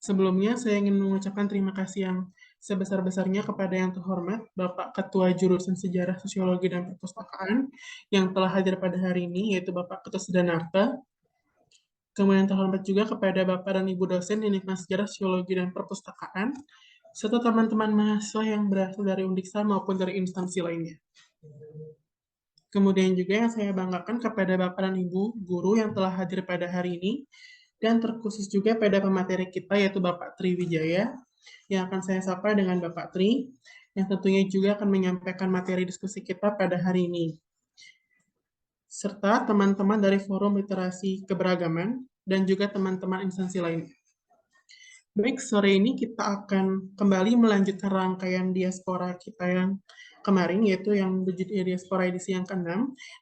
Sebelumnya, saya ingin mengucapkan terima kasih yang sebesar-besarnya kepada yang terhormat Bapak Ketua Jurusan Sejarah Sosiologi dan Perpustakaan yang telah hadir pada hari ini, yaitu Bapak Ketut Sudanarta. Kemudian terhormat juga kepada Bapak dan Ibu dosen Univers Sejarah Sosiologi dan Perpustakaan, serta teman-teman mahasiswa yang berasal dari Undiksa maupun dari instansi lainnya. Kemudian juga yang saya banggakan kepada Bapak dan Ibu guru yang telah hadir pada hari ini, dan terkhusus juga pada pemateri kita yaitu Bapak Tri Wijaya, yang akan saya sapa dengan Bapak Tri, yang tentunya juga akan menyampaikan materi diskusi kita pada hari ini. Serta teman-teman dari Forum Literasi Keberagaman, dan juga teman-teman instansi lainnya. Baik, sore ini kita akan kembali melanjutkan rangkaian diaspora kita yang kemarin, yaitu yang berjudul diaspora edisi yang ke-6.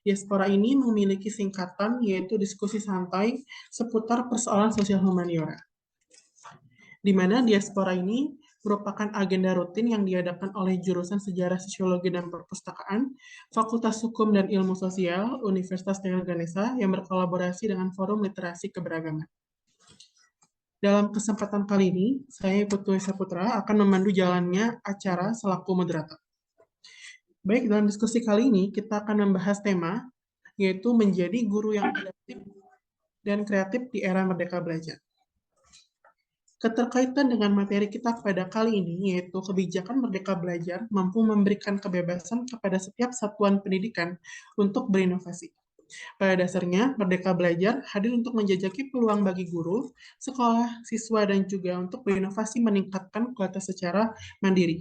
Diaspora ini memiliki singkatan, yaitu diskusi santai seputar persoalan sosial humaniora. Di mana diaspora ini merupakan agenda rutin yang diadakan oleh jurusan Sejarah Sosiologi dan Perpustakaan, Fakultas Hukum dan Ilmu Sosial, Universitas Tengah Ganesha yang berkolaborasi dengan Forum Literasi Keberagaman. Dalam kesempatan kali ini, saya Putu Saputra akan memandu jalannya acara selaku moderator. Baik, dalam diskusi kali ini kita akan membahas tema, yaitu menjadi guru yang adaptif dan kreatif di era Merdeka Belajar. Keterkaitan dengan materi kita pada kali ini, yaitu kebijakan Merdeka Belajar mampu memberikan kebebasan kepada setiap satuan pendidikan untuk berinovasi. Pada dasarnya, Merdeka Belajar hadir untuk menjajaki peluang bagi guru, sekolah, siswa, dan juga untuk berinovasi meningkatkan kualitas secara mandiri.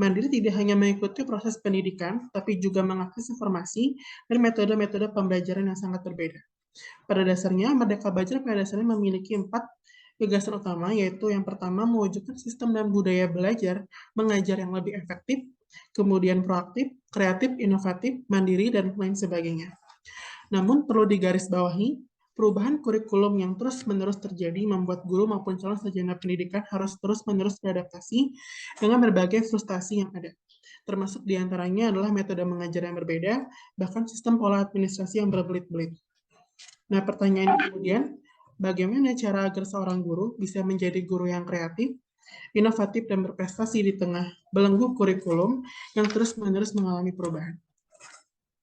Mandiri tidak hanya mengikuti proses pendidikan, tapi juga mengakses informasi dan metode-metode pembelajaran yang sangat berbeda. Pada dasarnya, Merdeka Belajar pada dasarnya memiliki 4 gagasan utama, yaitu yang pertama, mewujudkan sistem dan budaya belajar mengajar yang lebih efektif, kemudian proaktif, kreatif, inovatif, mandiri, dan lain sebagainya. Namun perlu digarisbawahi, perubahan kurikulum yang terus-menerus terjadi membuat guru maupun calon sarjana pendidikan harus terus-menerus beradaptasi dengan berbagai frustasi yang ada. Termasuk diantaranya adalah metode mengajar yang berbeda, bahkan sistem pola administrasi yang berbelit-belit. Nah, pertanyaan kemudian, bagaimana cara agar seorang guru bisa menjadi guru yang kreatif, inovatif, dan berprestasi di tengah belenggu kurikulum yang terus-menerus mengalami perubahan?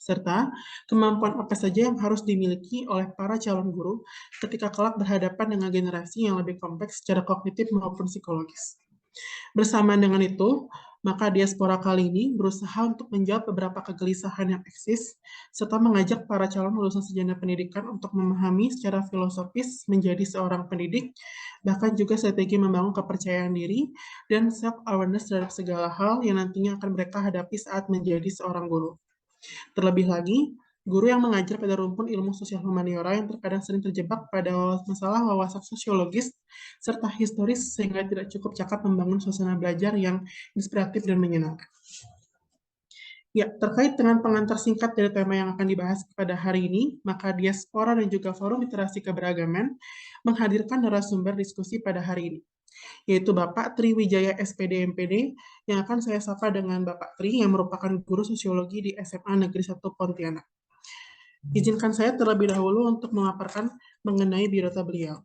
Serta kemampuan apa saja yang harus dimiliki oleh para calon guru ketika kelak berhadapan dengan generasi yang lebih kompleks secara kognitif maupun psikologis. Bersamaan dengan itu, maka diaspora kali ini berusaha untuk menjawab beberapa kegelisahan yang eksis, serta mengajak para calon lulusan sarjana pendidikan untuk memahami secara filosofis menjadi seorang pendidik, bahkan juga strategi membangun kepercayaan diri dan self-awareness terhadap segala hal yang nantinya akan mereka hadapi saat menjadi seorang guru. Terlebih lagi, guru yang mengajar pada rumpun ilmu sosial humaniora yang terkadang sering terjebak pada masalah wawasan sosiologis serta historis sehingga tidak cukup cakap membangun suasana belajar yang inspiratif dan menyenangkan. Ya, terkait dengan pengantar singkat dari tema yang akan dibahas pada hari ini, maka Diaspora dan juga Forum Literasi Keberagaman menghadirkan narasumber diskusi pada hari ini, yaitu Bapak Tri Wijaya SPD MPD, yang akan saya sapa dengan Bapak Tri, yang merupakan guru sosiologi di SMA Negeri 1 Pontianak. Izinkan saya terlebih dahulu untuk memaparkan mengenai biodata beliau.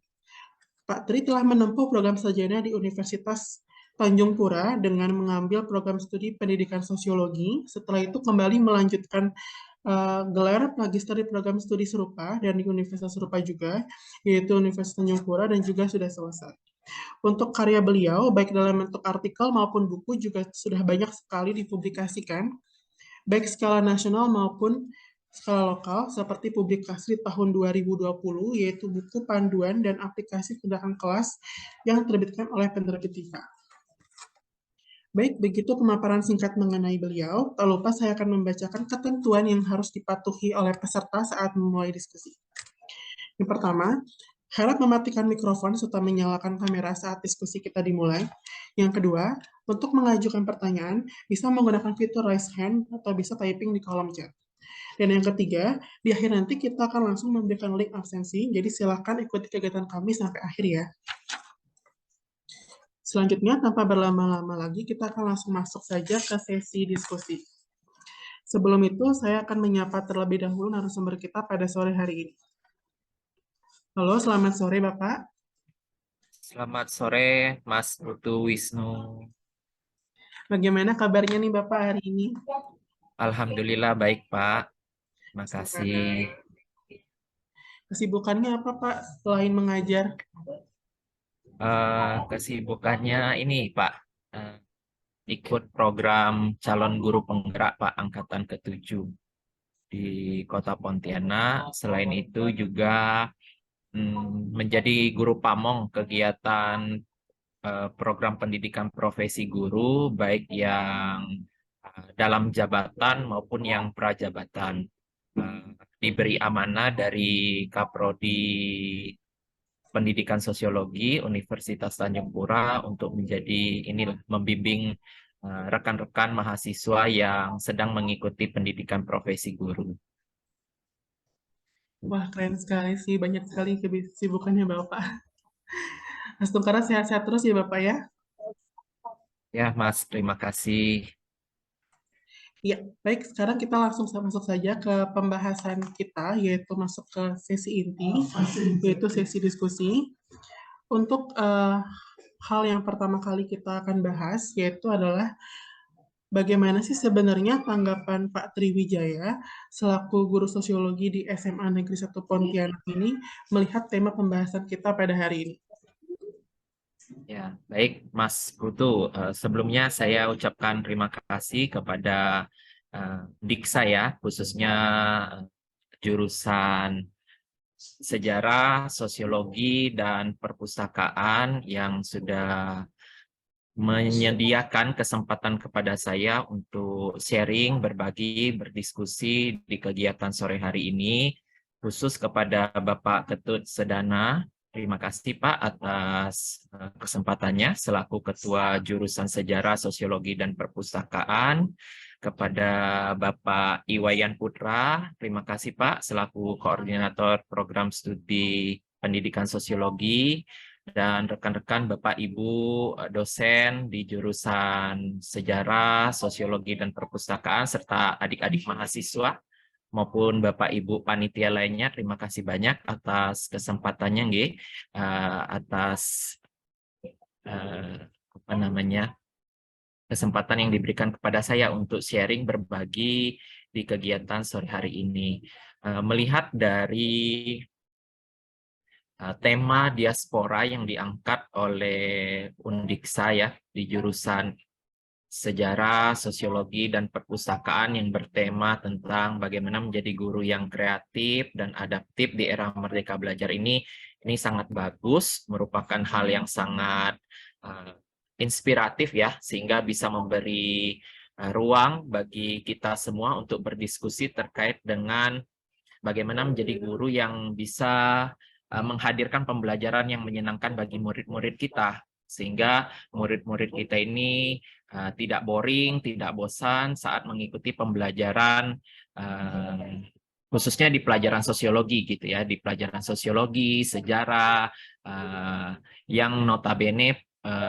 Pak Tri telah menempuh program sarjana di Universitas Tanjung Pura dengan mengambil program studi pendidikan sosiologi. Setelah itu kembali melanjutkan gelar magister di program studi serupa dan di universitas serupa juga, yaitu Universitas Tanjung Pura, dan juga sudah selesai. Untuk karya beliau, baik dalam bentuk artikel maupun buku juga sudah banyak sekali dipublikasikan, baik skala nasional maupun skala lokal, seperti publikasi di tahun 2020, yaitu buku panduan dan aplikasi tindakan kelas yang terbitkan oleh penerbit TIFA. Baik, begitu pemaparan singkat mengenai beliau. Tak lupa saya akan membacakan ketentuan yang harus dipatuhi oleh peserta saat memulai diskusi. Yang pertama, harap mematikan mikrofon serta menyalakan kamera saat diskusi kita dimulai. Yang kedua, untuk mengajukan pertanyaan, bisa menggunakan fitur raise hand atau bisa typing di kolom chat. Dan yang ketiga, di akhir nanti kita akan langsung memberikan link absensi, jadi silakan ikuti kegiatan kami sampai akhir ya. Selanjutnya, tanpa berlama-lama lagi, kita akan langsung masuk saja ke sesi diskusi. Sebelum itu, saya akan menyapa terlebih dahulu narasumber kita pada sore hari ini. Halo, selamat sore Bapak. Selamat sore, Mas Putu Wisnu. Bagaimana kabarnya nih Bapak hari ini? Alhamdulillah baik, Pak. Terima kasih. Semangat. Kesibukannya apa Pak selain mengajar? Kesibukannya ini, Pak, eh, ikut program calon guru penggerak, Pak, angkatan ke-7 di Kota Pontianak. Selain itu juga menjadi guru pamong kegiatan program pendidikan profesi guru, baik yang dalam jabatan maupun yang prajabatan. Eh, Diberi amanah dari Kaprodi Pendidikan Sosiologi Universitas Tanjung Pura untuk menjadi inilah membimbing rekan-rekan mahasiswa yang sedang mengikuti pendidikan profesi guru. Wah keren sekali sih, banyak sekali kesibukannya Bapak. Mas Tungkara sehat-sehat terus ya Bapak ya? Ya, Mas, terima kasih. Ya, baik sekarang kita langsung masuk saja ke pembahasan kita, yaitu masuk ke sesi inti, yaitu sesi diskusi. Untuk hal yang pertama kali kita akan bahas, yaitu adalah bagaimana sih sebenarnya tanggapan Pak Triwijaya selaku guru sosiologi di SMA Negeri 1 Pontianak ini melihat tema pembahasan kita pada hari ini? Ya, baik, Mas Putu. Sebelumnya saya ucapkan terima kasih kepada dik saya, khususnya eh, jurusan sejarah, sosiologi, dan perpustakaan yang sudah menyediakan kesempatan kepada saya untuk sharing, berbagi, berdiskusi di kegiatan sore hari ini, khusus kepada Bapak Ketut Sedana. Terima kasih Pak atas kesempatannya selaku Ketua Jurusan Sejarah, Sosiologi, dan Perpustakaan. Kepada Bapak Iwayan Putra, terima kasih Pak selaku Koordinator Program Studi Pendidikan Sosiologi, dan rekan-rekan Bapak Ibu dosen di jurusan Sejarah, Sosiologi, dan Perpustakaan, serta adik-adik mahasiswa maupun Bapak Ibu panitia lainnya. Terima kasih banyak atas kesempatannya, nggih, atas apa namanya kesempatan yang diberikan kepada saya untuk sharing berbagi di kegiatan sore hari ini. Melihat dari tema diaspora yang diangkat oleh Undiksa ya di jurusan Sejarah, Sosiologi, dan Perpustakaan yang bertema tentang bagaimana menjadi guru yang kreatif dan adaptif di era Merdeka Belajar ini sangat bagus, merupakan hal yang sangat uh, inspiratif ya, sehingga bisa memberi ruang bagi kita semua untuk berdiskusi terkait dengan bagaimana menjadi guru yang bisa menghadirkan pembelajaran yang menyenangkan bagi murid-murid kita, sehingga murid-murid kita ini tidak boring, tidak bosan saat mengikuti pembelajaran, khususnya di pelajaran sosiologi gitu ya, di pelajaran sosiologi, sejarah, yang notabene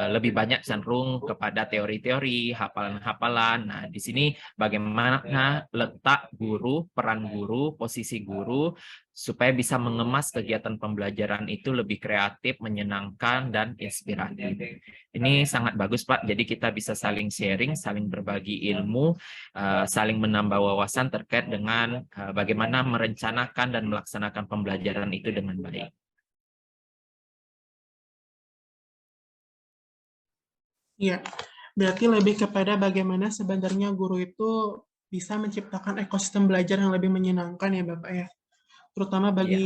lebih banyak cenderung kepada teori-teori, hafalan-hafalan. Nah, di sini bagaimana letak guru, peran guru, posisi guru, supaya bisa mengemas kegiatan pembelajaran itu lebih kreatif, menyenangkan, dan inspiratif. Ini sangat bagus, Pak. Jadi kita bisa saling sharing, saling berbagi ilmu, saling menambah wawasan terkait dengan bagaimana merencanakan dan melaksanakan pembelajaran itu dengan baik. Ya, berarti lebih kepada bagaimana sebenarnya guru itu bisa menciptakan ekosistem belajar yang lebih menyenangkan ya Bapak ya, terutama Iya. bagi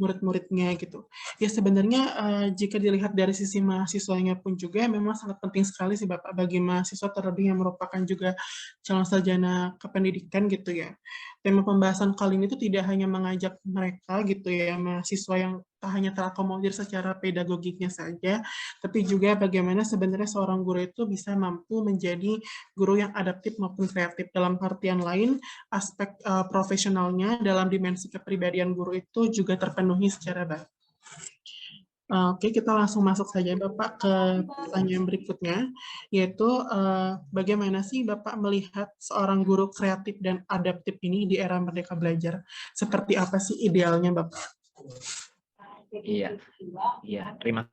murid-muridnya gitu. Ya sebenarnya jika dilihat dari sisi mahasiswanya pun juga memang sangat penting sekali sih Bapak bagi mahasiswa terlebih yang merupakan juga calon sarjana kependidikan gitu ya. Tema pembahasan kali ini tuh tidak hanya mengajak mereka gitu ya, mahasiswa yang tak hanya terakomodir secara pedagogiknya saja, tapi juga bagaimana sebenarnya seorang guru itu bisa mampu menjadi guru yang adaptif maupun kreatif. Dalam artian lain, aspek profesionalnya dalam dimensi kepribadian guru itu juga terpenuhi secara baik. Oke, kita langsung masuk saja Bapak ke pertanyaan berikutnya, yaitu bagaimana sih Bapak melihat seorang guru kreatif dan adaptif ini di era Merdeka Belajar? Seperti apa sih idealnya Bapak? Iya, iya. Terima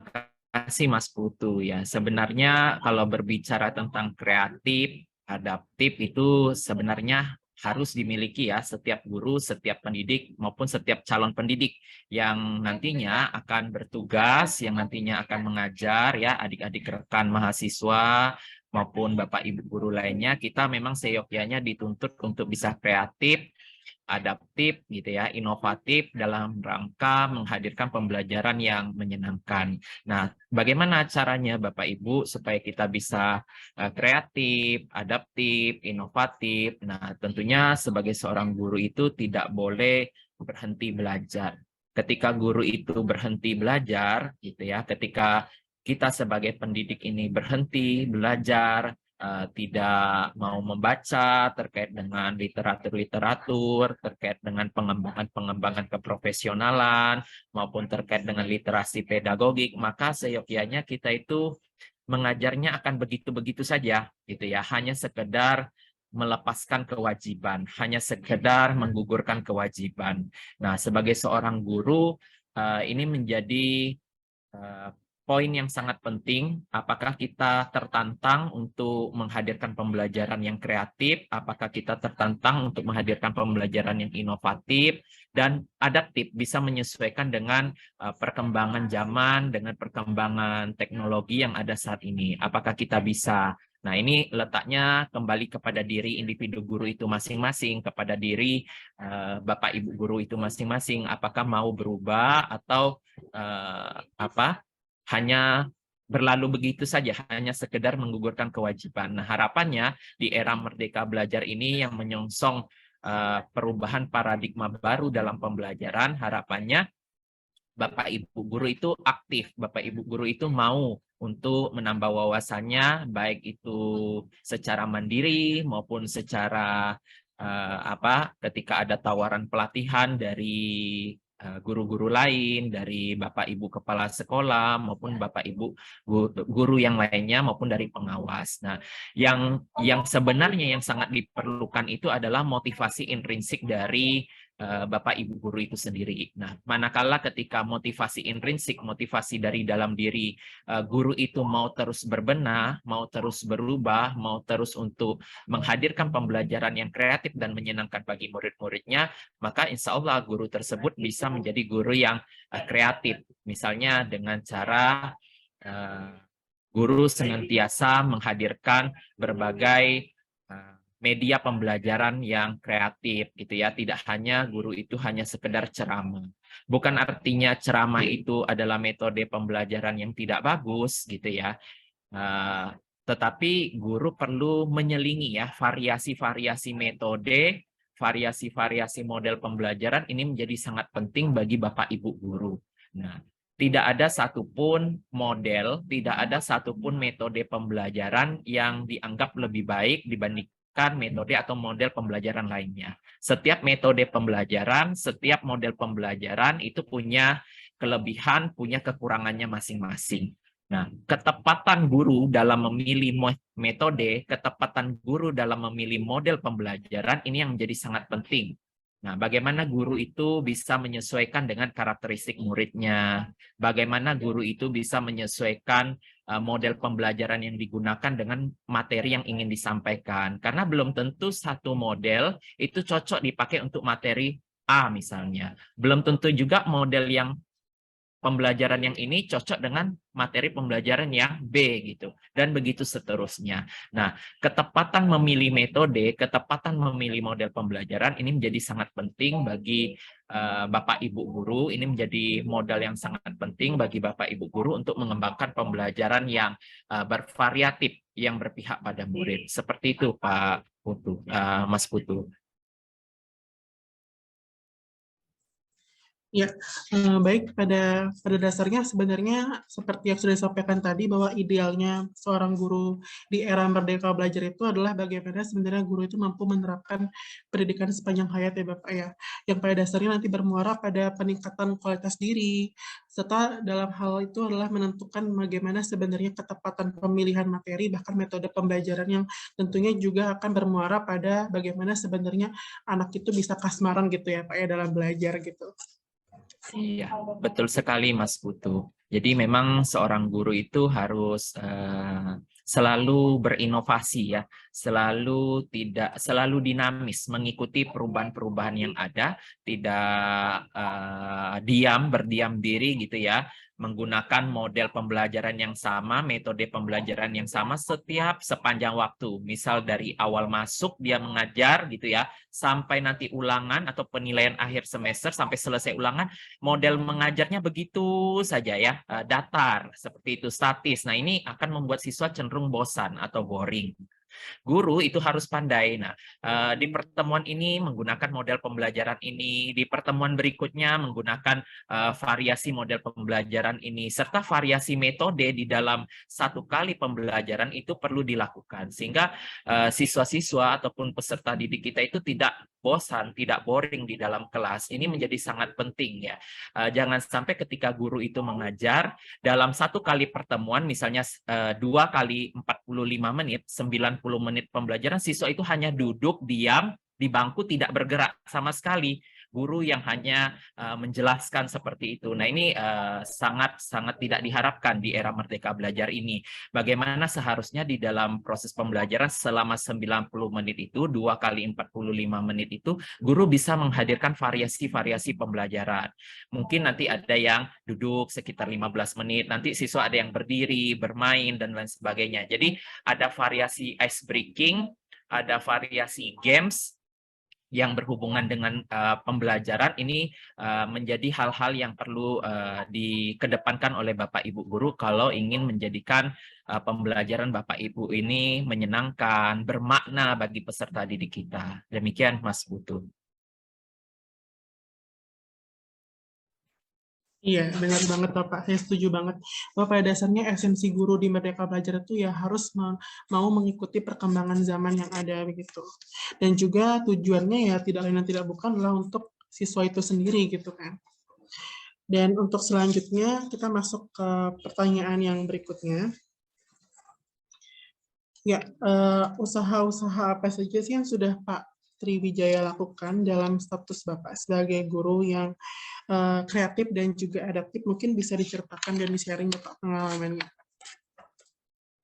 kasih Mas Putu ya. Sebenarnya kalau berbicara tentang kreatif, adaptif itu sebenarnya harus dimiliki ya setiap guru, setiap pendidik maupun setiap calon pendidik yang nantinya akan bertugas, yang nantinya akan mengajar ya adik-adik rekan mahasiswa maupun Bapak Ibu guru lainnya, kita memang seyogyanya dituntut untuk bisa kreatif, adaptif gitu ya, inovatif dalam rangka menghadirkan pembelajaran yang menyenangkan. Nah, bagaimana caranya Bapak Ibu supaya kita bisa kreatif, adaptif, inovatif? Nah, tentunya sebagai seorang guru itu tidak boleh berhenti belajar. Ketika guru itu berhenti belajar gitu ya, ketika kita sebagai pendidik ini berhenti belajar, tidak mau membaca terkait dengan literatur-literatur, terkait dengan pengembangan-pengembangan keprofesionalan, maupun terkait dengan literasi pedagogik, maka seyogyanya kita itu mengajarnya akan begitu-begitu saja, gitu ya, hanya sekedar melepaskan kewajiban, hanya sekedar menggugurkan kewajiban. Nah, sebagai seorang guru, ini menjadi poin yang sangat penting, apakah kita tertantang untuk menghadirkan pembelajaran yang kreatif, apakah kita tertantang untuk menghadirkan pembelajaran yang inovatif dan adaptif, bisa menyesuaikan dengan perkembangan zaman, dengan perkembangan teknologi yang ada saat ini. Apakah kita bisa? Nah, ini letaknya kembali kepada diri individu guru itu masing-masing, kepada diri Bapak Ibu guru itu masing-masing, apakah mau berubah atau hanya berlalu begitu saja, hanya sekedar menggugurkan kewajiban. Nah, harapannya di era Merdeka Belajar ini yang menyongsong perubahan paradigma baru dalam pembelajaran, harapannya Bapak Ibu guru itu aktif, Bapak Ibu guru itu mau untuk menambah wawasannya, baik itu secara mandiri maupun secara ketika ada tawaran pelatihan dari guru-guru lain, dari Bapak Ibu kepala sekolah maupun Bapak Ibu guru yang lainnya maupun dari pengawas. Nah, yang sebenarnya yang sangat diperlukan itu adalah motivasi intrinsik dari Bapak Ibu guru itu sendiri. Nah, manakala ketika motivasi intrinsik, motivasi dari dalam diri guru itu mau terus berbenah, mau terus berubah, mau terus untuk menghadirkan pembelajaran yang kreatif dan menyenangkan bagi murid-muridnya, maka insya Allah guru tersebut bisa menjadi guru yang kreatif. Misalnya dengan cara guru senantiasa menghadirkan berbagai media pembelajaran yang kreatif gitu ya, tidak hanya guru itu hanya sekedar ceramah. Bukan artinya ceramah itu adalah metode pembelajaran yang tidak bagus gitu ya. Tetapi guru perlu menyelingi ya variasi-variasi metode, variasi-variasi model pembelajaran ini menjadi sangat penting bagi Bapak Ibu guru. Nah, tidak ada satupun model, tidak ada satupun metode pembelajaran yang dianggap lebih baik dibandingkan metode atau model pembelajaran lainnya. Setiap metode pembelajaran, setiap model pembelajaran itu punya kelebihan, punya kekurangannya masing-masing. Nah, ketepatan guru dalam memilih metode, ketepatan guru dalam memilih model pembelajaran ini yang menjadi sangat penting. Nah, bagaimana guru itu bisa menyesuaikan dengan karakteristik muridnya, bagaimana guru itu bisa menyesuaikan model pembelajaran yang digunakan dengan materi yang ingin disampaikan. Karena belum tentu satu model itu cocok dipakai untuk materi A misalnya. Belum tentu juga model yang pembelajaran yang ini cocok dengan materi pembelajaran yang B gitu, dan begitu seterusnya. Nah, ketepatan memilih metode, ketepatan memilih model pembelajaran ini menjadi sangat penting bagi Bapak Ibu guru, ini menjadi modal yang sangat penting bagi Bapak Ibu guru untuk mengembangkan pembelajaran yang bervariatif, yang berpihak pada murid. Seperti itu Pak Putu, Mas Putu. Ya, baik pada dasarnya sebenarnya seperti yang sudah disampaikan tadi bahwa idealnya seorang guru di era Merdeka Belajar itu adalah bagaimana sebenarnya guru itu mampu menerapkan pendidikan sepanjang hayat ya Bapak ya, yang pada dasarnya nanti bermuara pada peningkatan kualitas diri, serta dalam hal itu adalah menentukan bagaimana sebenarnya ketepatan pemilihan materi bahkan metode pembelajaran yang tentunya juga akan bermuara pada bagaimana sebenarnya anak itu bisa kasmaran gitu ya Pak ya dalam belajar gitu. Iya, betul sekali Mas Putu. Jadi memang seorang guru itu harus selalu berinovasi ya, selalu dinamis, mengikuti perubahan-perubahan yang ada, tidak berdiam diri gitu ya, menggunakan model pembelajaran yang sama, metode pembelajaran yang sama sepanjang waktu. Misal dari awal masuk dia mengajar gitu ya, sampai nanti ulangan atau penilaian akhir semester sampai selesai ulangan, model mengajarnya begitu saja ya, datar, seperti itu, statis. Nah, ini akan membuat siswa cenderung bosan atau boring. Guru itu harus pandai. Nah, di pertemuan ini menggunakan model pembelajaran ini, di pertemuan berikutnya menggunakan variasi model pembelajaran ini, serta variasi metode di dalam satu kali pembelajaran itu perlu dilakukan. Sehingga siswa-siswa ataupun peserta didik kita itu tidak bosan, tidak boring di dalam kelas. Ini menjadi sangat penting ya. Jangan sampai ketika guru itu mengajar, dalam satu kali pertemuan, misalnya 2 kali 45 menit, 90 menit pembelajaran, siswa itu hanya duduk, diam, di bangku, tidak bergerak sama sekali. Guru yang hanya menjelaskan seperti itu. Nah, ini sangat-sangat tidak diharapkan di era Merdeka Belajar ini. Bagaimana seharusnya di dalam proses pembelajaran selama 90 menit itu, 2 kali 45 menit itu, guru bisa menghadirkan variasi-variasi pembelajaran. Mungkin nanti ada yang duduk sekitar 15 menit, nanti siswa ada yang berdiri, bermain, dan lain sebagainya. Jadi ada variasi ice breaking, ada variasi games yang berhubungan dengan pembelajaran. Ini menjadi hal-hal yang perlu dikedepankan oleh Bapak Ibu guru kalau ingin menjadikan pembelajaran Bapak Ibu ini menyenangkan, bermakna bagi peserta didik kita. Demikian Mas Putu. Iya, benar banget Bapak. Saya setuju banget. Bahwa pada dasarnya esensi guru di Merdeka Belajar itu ya harus mau mengikuti perkembangan zaman yang ada begitu. Dan juga tujuannya ya tidak lain dan tidak bukan adalah untuk siswa itu sendiri gitu kan. Dan untuk selanjutnya kita masuk ke pertanyaan yang berikutnya. Ya, usaha-usaha apa saja sih yang sudah Pak Triwijaya lakukan dalam status Bapak sebagai guru yang kreatif dan juga adaptif? Mungkin bisa diceritakan dan di-sharing Bapak pengalamannya.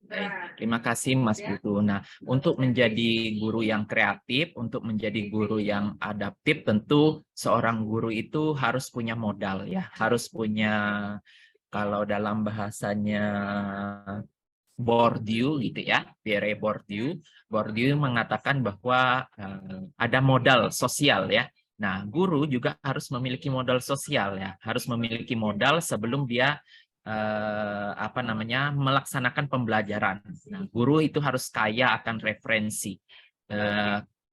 Baik, terima kasih Mas Putu. Nah, untuk menjadi guru yang kreatif, untuk menjadi guru yang adaptif, tentu seorang guru itu harus punya modal ya, harus punya, kalau dalam bahasanya Bourdieu gitu ya, Pierre Bourdieu. Bourdieu mengatakan bahwa ada modal sosial ya. Nah, guru juga harus memiliki modal sosial ya, harus memiliki modal sebelum dia melaksanakan pembelajaran. Nah, guru itu harus kaya akan referensi.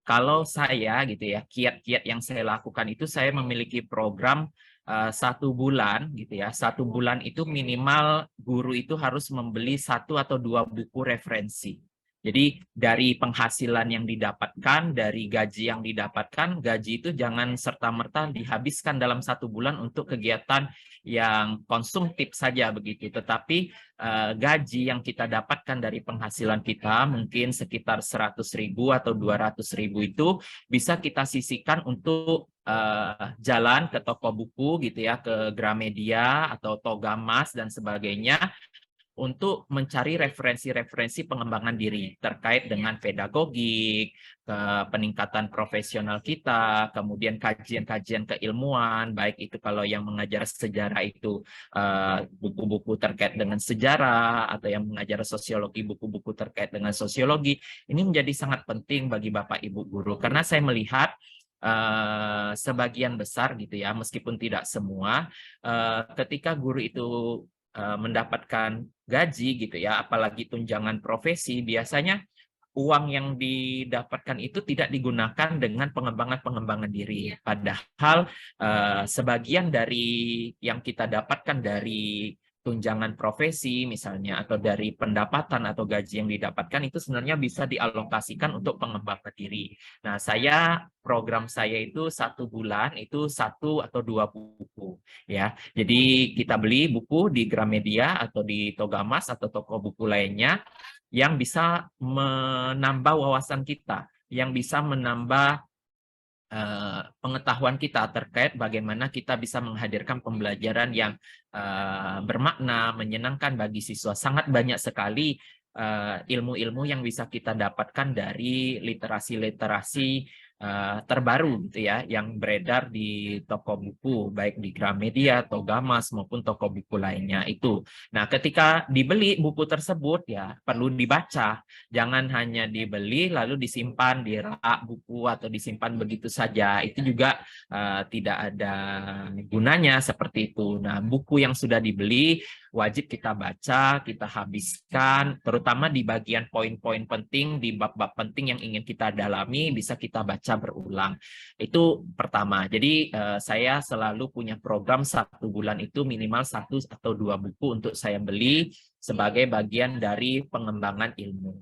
Kalau saya gitu ya, kiat-kiat yang saya lakukan itu saya memiliki program 1 bulan gitu ya. 1 bulan itu minimal guru itu harus membeli 1 atau 2 buku referensi. Jadi dari penghasilan yang didapatkan, dari gaji yang didapatkan, gaji itu jangan serta-merta dihabiskan dalam 1 bulan untuk kegiatan yang konsumtif saja begitu. Tetapi gaji yang kita dapatkan dari penghasilan kita mungkin sekitar 100.000 atau 200.000 itu bisa kita sisihkan untuk jalan ke toko buku gitu ya, ke Gramedia atau Togamas dan sebagainya, untuk mencari referensi-referensi pengembangan diri terkait dengan pedagogik, peningkatan profesional kita, kemudian kajian-kajian keilmuan, baik itu kalau yang mengajar sejarah itu buku-buku terkait dengan sejarah, atau yang mengajar sosiologi, buku-buku terkait dengan sosiologi. Ini menjadi sangat penting bagi Bapak Ibu guru, karena saya melihat sebagian besar gitu ya, meskipun tidak semua, ketika guru itu mendapatkan gaji gitu ya, apalagi tunjangan profesi, biasanya uang yang didapatkan itu tidak digunakan dengan pengembangan diri. Padahal sebagian dari yang kita dapatkan dari tunjangan profesi misalnya, atau dari pendapatan atau gaji yang didapatkan itu sebenarnya bisa dialokasikan untuk pengembangan diri. Nah, program saya itu 1 bulan itu 1 atau 2 buku ya. Jadi kita beli buku di Gramedia atau di Togamas atau toko buku lainnya yang bisa menambah wawasan kita, yang bisa menambah pengetahuan kita terkait bagaimana kita bisa menghadirkan pembelajaran yang bermakna, menyenangkan bagi siswa. Sangat banyak sekali ilmu-ilmu yang bisa kita dapatkan dari literasi-literasi terbaru gitu ya, yang beredar di toko buku, baik di Gramedia, Togamas maupun toko buku lainnya itu. Nah, ketika dibeli buku tersebut ya perlu dibaca, jangan hanya dibeli lalu disimpan di rak buku atau disimpan begitu saja. Itu juga tidak ada gunanya seperti itu. Nah, buku yang sudah dibeli wajib kita baca, kita habiskan, terutama di bagian poin-poin penting, di bab-bab penting yang ingin kita dalami, bisa kita baca berulang. Itu pertama. Jadi saya selalu punya program 1 bulan itu minimal 1 atau 2 buku untuk saya beli sebagai bagian dari pengembangan ilmu.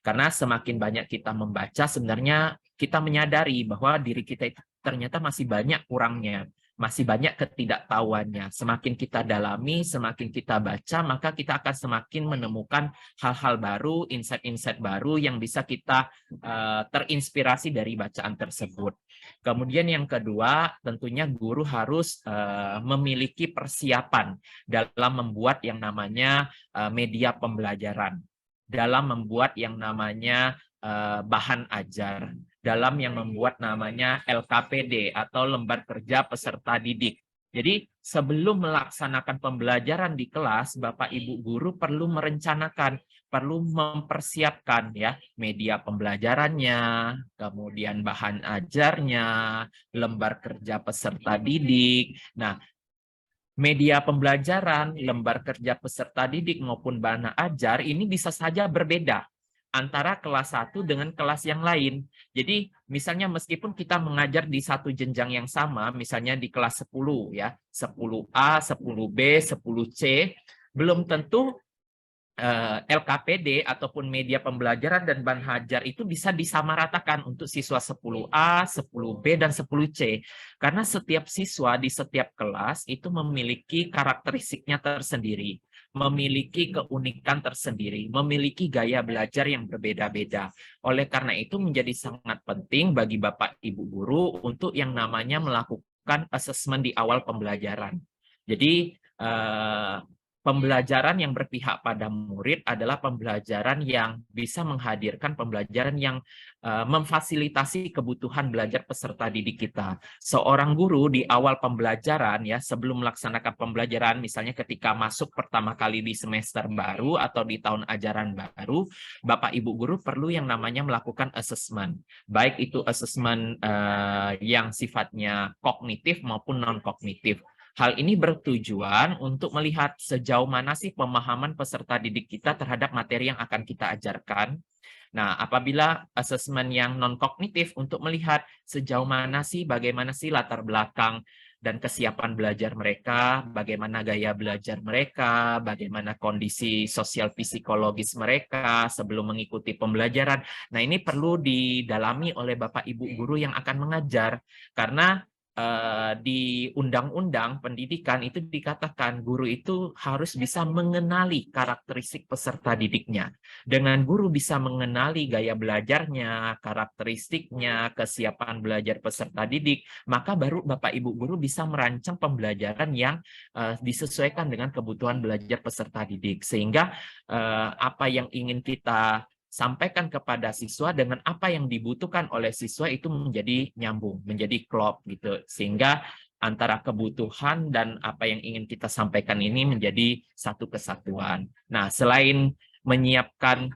Karena semakin banyak kita membaca, sebenarnya kita menyadari bahwa diri kita itu ternyata masih banyak kurangnya. Masih banyak ketidaktahuannya. Semakin kita dalami, semakin kita baca, maka kita akan semakin menemukan hal-hal baru, insight-insight baru yang bisa kita terinspirasi dari bacaan tersebut. Kemudian yang kedua, tentunya guru harus memiliki persiapan dalam membuat yang namanya media pembelajaran, dalam membuat yang namanya bahan ajar, dalam yang membuat namanya LKPD atau lembar kerja peserta didik. Jadi sebelum melaksanakan pembelajaran di kelas, Bapak Ibu guru perlu merencanakan, perlu mempersiapkan ya media pembelajarannya, kemudian bahan ajarnya, lembar kerja peserta didik. Nah, media pembelajaran, lembar kerja peserta didik maupun bahan ajar ini bisa saja berbeda antara kelas 1 dengan kelas yang lain. Jadi misalnya meskipun kita mengajar di satu jenjang yang sama, misalnya di kelas 10 ya, 10A, 10B, 10C, belum tentu LKPD ataupun media pembelajaran dan bahan ajar itu bisa disamaratakan untuk siswa 10A, 10B, dan 10C. Karena setiap siswa di setiap kelas itu memiliki karakteristiknya tersendiri, memiliki keunikan tersendiri, memiliki gaya belajar yang berbeda-beda. Oleh karena itu menjadi sangat penting bagi Bapak Ibu guru untuk yang namanya melakukan asesmen di awal pembelajaran. Jadi pembelajaran yang berpihak pada murid adalah pembelajaran yang bisa menghadirkan pembelajaran yang memfasilitasi kebutuhan belajar peserta didik kita. Seorang guru di awal pembelajaran ya, sebelum melaksanakan pembelajaran, misalnya ketika masuk pertama kali di semester baru atau di tahun ajaran baru, Bapak Ibu guru perlu yang namanya melakukan assessment. Baik itu assessment yang sifatnya kognitif maupun non-kognitif. Hal ini bertujuan untuk melihat sejauh mana sih pemahaman peserta didik kita terhadap materi yang akan kita ajarkan. Nah, apabila asesmen yang non-kognitif untuk melihat sejauh mana sih, bagaimana sih latar belakang dan kesiapan belajar mereka, bagaimana gaya belajar mereka, bagaimana kondisi sosial psikologis mereka sebelum mengikuti pembelajaran. Nah, ini perlu didalami oleh Bapak Ibu guru yang akan mengajar, karena di undang-undang pendidikan itu dikatakan guru itu harus bisa mengenali karakteristik peserta didiknya. Dengan guru bisa mengenali gaya belajarnya, karakteristiknya, kesiapan belajar peserta didik, maka baru Bapak Ibu guru bisa merancang pembelajaran yang disesuaikan dengan kebutuhan belajar peserta didik. Sehingga apa yang ingin kita sampaikan kepada siswa dengan apa yang dibutuhkan oleh siswa itu menjadi nyambung, menjadi klop gitu. Sehingga antara kebutuhan dan apa yang ingin kita sampaikan ini menjadi satu kesatuan. Nah, selain menyiapkan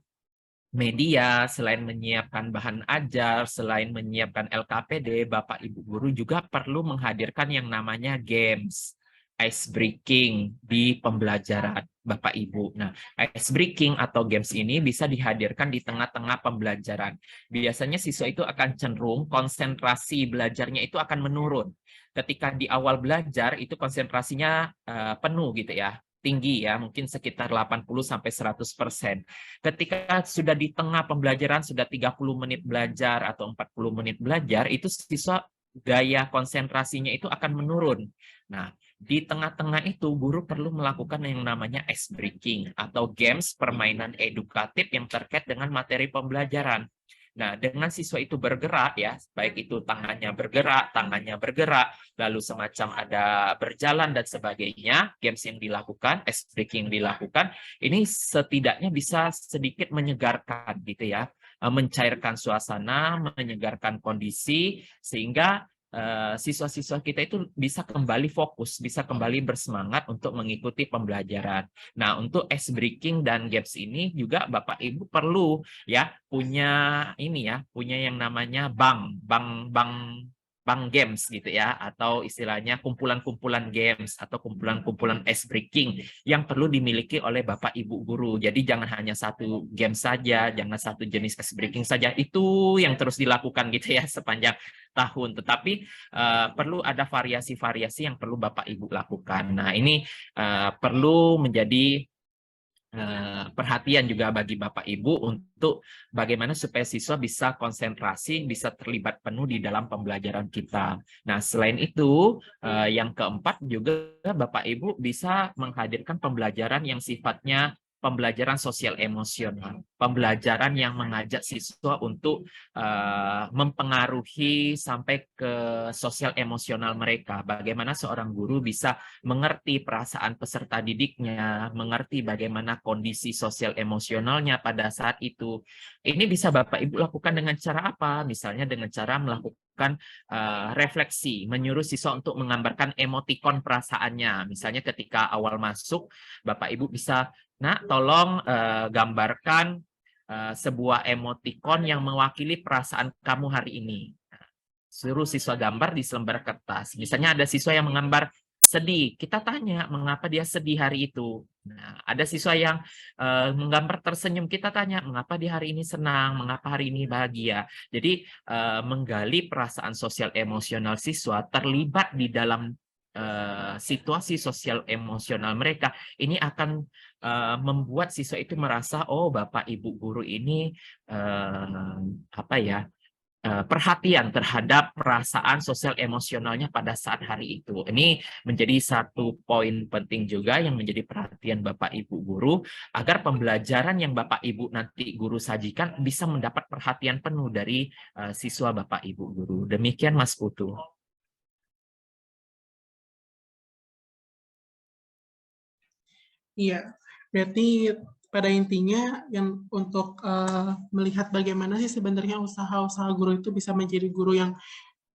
media, selain menyiapkan bahan ajar, selain menyiapkan LKPD, Bapak Ibu guru juga perlu menghadirkan yang namanya games, ice breaking di pembelajaran Bapak Ibu. Nah, ice breaking atau games ini bisa dihadirkan di tengah-tengah pembelajaran. Biasanya siswa itu akan cenderung konsentrasi belajarnya itu akan menurun. Ketika di awal belajar itu konsentrasinya penuh gitu ya, tinggi ya, mungkin sekitar 80-100%. Ketika sudah di tengah pembelajaran, sudah 30 menit belajar atau 40 menit belajar, itu siswa gaya konsentrasinya itu akan menurun. Nah, di tengah-tengah itu guru perlu melakukan yang namanya ice breaking atau games permainan edukatif yang terkait dengan materi pembelajaran. Nah, dengan siswa itu bergerak ya, baik itu tangannya bergerak, lalu semacam ada berjalan dan sebagainya, games yang dilakukan, ice breaking dilakukan, ini setidaknya bisa sedikit menyegarkan gitu ya, mencairkan suasana, menyegarkan kondisi, sehingga siswa-siswa kita itu bisa kembali fokus, bisa kembali bersemangat untuk mengikuti pembelajaran. Nah, untuk ice breaking dan games ini juga Bapak Ibu perlu ya punya ini ya, punya yang namanya bank games gitu ya, atau istilahnya kumpulan-kumpulan games atau kumpulan-kumpulan ice breaking yang perlu dimiliki oleh Bapak Ibu guru. Jadi jangan hanya satu game saja, jangan satu jenis ice breaking saja, itu yang terus dilakukan gitu ya sepanjang tahun. Tetapi perlu ada variasi-variasi yang perlu Bapak Ibu lakukan. Nah, ini perlu menjadi perhatian juga bagi Bapak Ibu untuk bagaimana supaya siswa bisa konsentrasi, bisa terlibat penuh di dalam pembelajaran kita. Nah, selain itu, yang keempat juga Bapak Ibu bisa menghadirkan pembelajaran yang sifatnya pembelajaran sosial emosional, pembelajaran yang mengajak siswa untuk mempengaruhi sampai ke sosial emosional mereka. Bagaimana seorang guru bisa mengerti perasaan peserta didiknya, mengerti bagaimana kondisi sosial emosionalnya pada saat itu. Ini bisa Bapak Ibu lakukan dengan cara apa? Misalnya dengan cara melakukan refleksi, menyuruh siswa untuk menggambarkan emotikon perasaannya. Misalnya ketika awal masuk, Bapak Ibu bisa, "Nak, tolong gambarkan sebuah emotikon yang mewakili perasaan kamu hari ini." Suruh siswa gambar di selembar kertas. Misalnya ada siswa yang menggambar sedih, kita tanya mengapa dia sedih hari itu. Nah, ada siswa yang menggambar tersenyum, kita tanya mengapa dia hari ini senang, mengapa hari ini bahagia. Jadi menggali perasaan sosial emosional siswa, terlibat di dalam situasi sosial emosional mereka, ini akan membuat siswa itu merasa, oh Bapak Ibu guru ini apa ya, perhatian terhadap perasaan sosial emosionalnya pada saat hari itu. Ini menjadi satu poin penting juga yang menjadi perhatian Bapak Ibu guru, agar pembelajaran yang Bapak Ibu nanti guru sajikan bisa mendapat perhatian penuh dari siswa Bapak Ibu guru. Demikian Mas Putu. Iya, berarti pada intinya yang untuk melihat bagaimana sih sebenarnya usaha-usaha guru itu bisa menjadi guru yang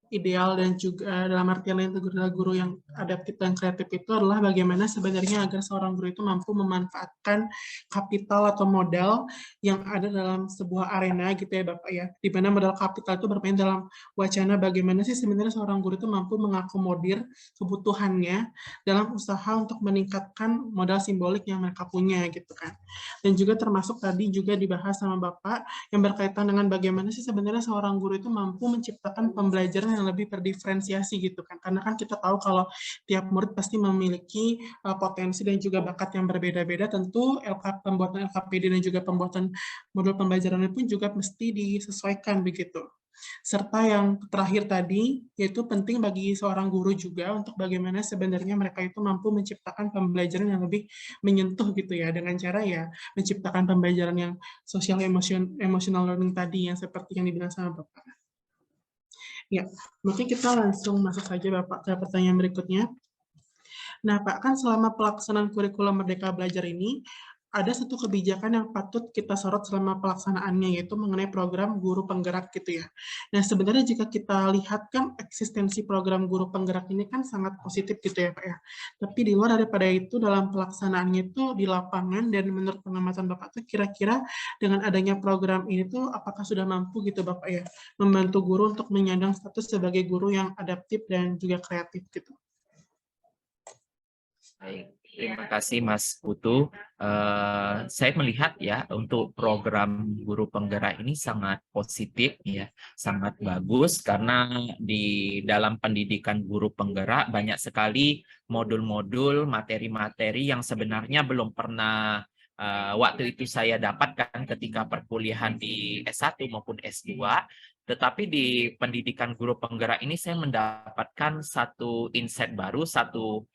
ideal dan juga dalam artian lain itu adalah guru yang adaptif dan kreatif itu adalah bagaimana sebenarnya agar seorang guru itu mampu memanfaatkan kapital atau modal yang ada dalam sebuah arena gitu ya Bapak ya, di mana modal kapital itu bermain dalam wacana bagaimana sih sebenarnya seorang guru itu mampu mengakomodir kebutuhannya dalam usaha untuk meningkatkan modal simbolik yang mereka punya gitu kan. Dan juga termasuk tadi juga dibahas sama Bapak yang berkaitan dengan bagaimana sih sebenarnya seorang guru itu mampu menciptakan pembelajaran yang lebih terdiferensiasi gitu kan. Karena kan kita tahu kalau tiap murid pasti memiliki potensi dan juga bakat yang berbeda-beda, tentu pembuatan LKPD dan juga pembuatan modul pembelajaran pun juga mesti disesuaikan begitu. Serta yang terakhir tadi, yaitu penting bagi seorang guru juga untuk bagaimana sebenarnya mereka itu mampu menciptakan pembelajaran yang lebih menyentuh gitu ya, dengan cara ya menciptakan pembelajaran yang social emotional learning tadi yang seperti yang dibilang sama Bapak. Ya, mungkin kita langsung masuk saja Bapak ke pertanyaan berikutnya. Nah, Pak, kan selama pelaksanaan kurikulum Merdeka Belajar ini, ada satu kebijakan yang patut kita sorot selama pelaksanaannya, yaitu mengenai program guru penggerak gitu ya. Nah, sebenarnya jika kita lihat kan eksistensi program guru penggerak ini kan sangat positif gitu ya Pak ya. Tapi di luar daripada itu, dalam pelaksanaannya itu di lapangan dan menurut pengamatan Bapak tuh kira-kira dengan adanya program ini tuh apakah sudah mampu gitu Bapak ya, membantu guru untuk menyandang status sebagai guru yang adaptif dan juga kreatif gitu. Baik, terima kasih Mas Putu. Saya melihat ya untuk program guru penggerak ini sangat positif ya, sangat bagus karena di dalam pendidikan guru penggerak banyak sekali modul-modul, materi-materi yang sebenarnya belum pernah waktu itu saya dapatkan ketika perkuliahan di S1 maupun S2. Tetapi di pendidikan guru penggerak ini saya mendapatkan satu insight baru, satu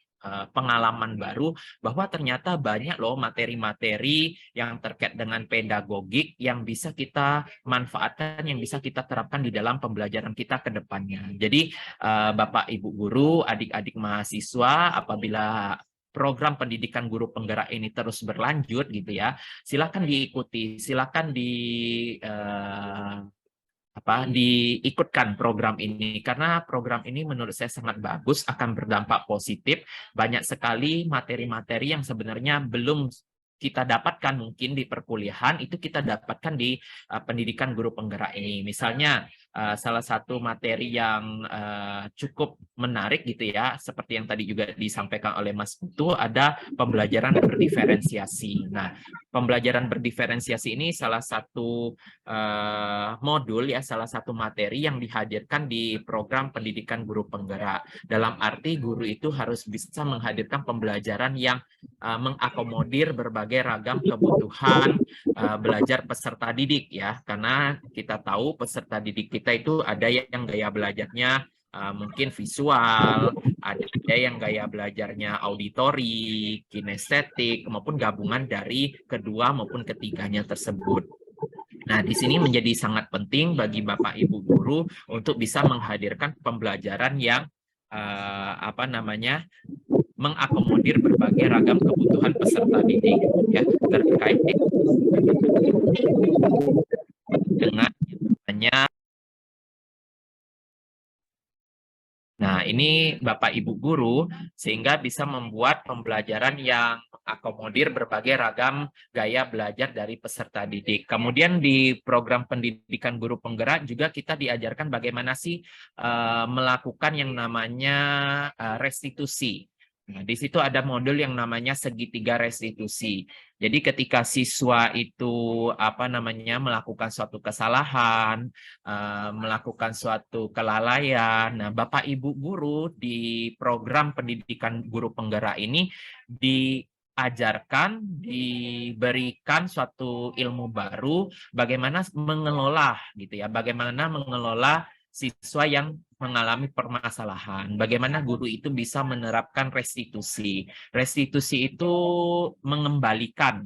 pengalaman baru bahwa ternyata banyak loh materi-materi yang terkait dengan pedagogik yang bisa kita manfaatkan, yang bisa kita terapkan di dalam pembelajaran kita ke depannya. Jadi Bapak Ibu guru, adik-adik mahasiswa, apabila program pendidikan guru penggerak ini terus berlanjut gitu ya, silakan diikuti, silakan diikutkan program ini, karena program ini menurut saya sangat bagus, akan berdampak positif. Banyak sekali materi-materi yang sebenarnya belum kita dapatkan mungkin di perkuliahan, itu kita dapatkan di pendidikan guru penggerak ini. Misalnya salah satu materi yang cukup menarik gitu ya, seperti yang tadi juga disampaikan oleh Mas Putu, ada pembelajaran berdiferensiasi. Nah, pembelajaran berdiferensiasi ini salah satu modul ya, salah satu materi yang dihadirkan di program pendidikan guru penggerak. Dalam arti guru itu harus bisa menghadirkan pembelajaran yang mengakomodir berbagai ragam kebutuhan belajar peserta didik ya, karena kita tahu peserta didik kita itu ada yang gaya belajarnya mungkin visual, ada yang gaya belajarnya auditori, kinestetik, maupun gabungan dari kedua maupun ketiganya tersebut. Nah, di sini menjadi sangat penting bagi Bapak Ibu guru untuk bisa menghadirkan pembelajaran yang mengakomodir berbagai ragam kebutuhan peserta didik ya, terkait dengan namanya. Nah, ini Bapak Ibu guru sehingga bisa membuat pembelajaran yang mengakomodir berbagai ragam gaya belajar dari peserta didik. Kemudian di program pendidikan guru penggerak juga kita diajarkan bagaimana sih melakukan yang namanya restitusi. Nah, di situ ada modul yang namanya segitiga restitusi. Jadi ketika siswa itu melakukan suatu kesalahan, melakukan suatu kelalaian, nah Bapak Ibu guru di program pendidikan guru penggerak ini diajarkan, diberikan suatu ilmu baru bagaimana mengelola gitu ya, bagaimana mengelola siswa yang mengalami permasalahan, bagaimana guru itu bisa menerapkan restitusi. Restitusi itu mengembalikan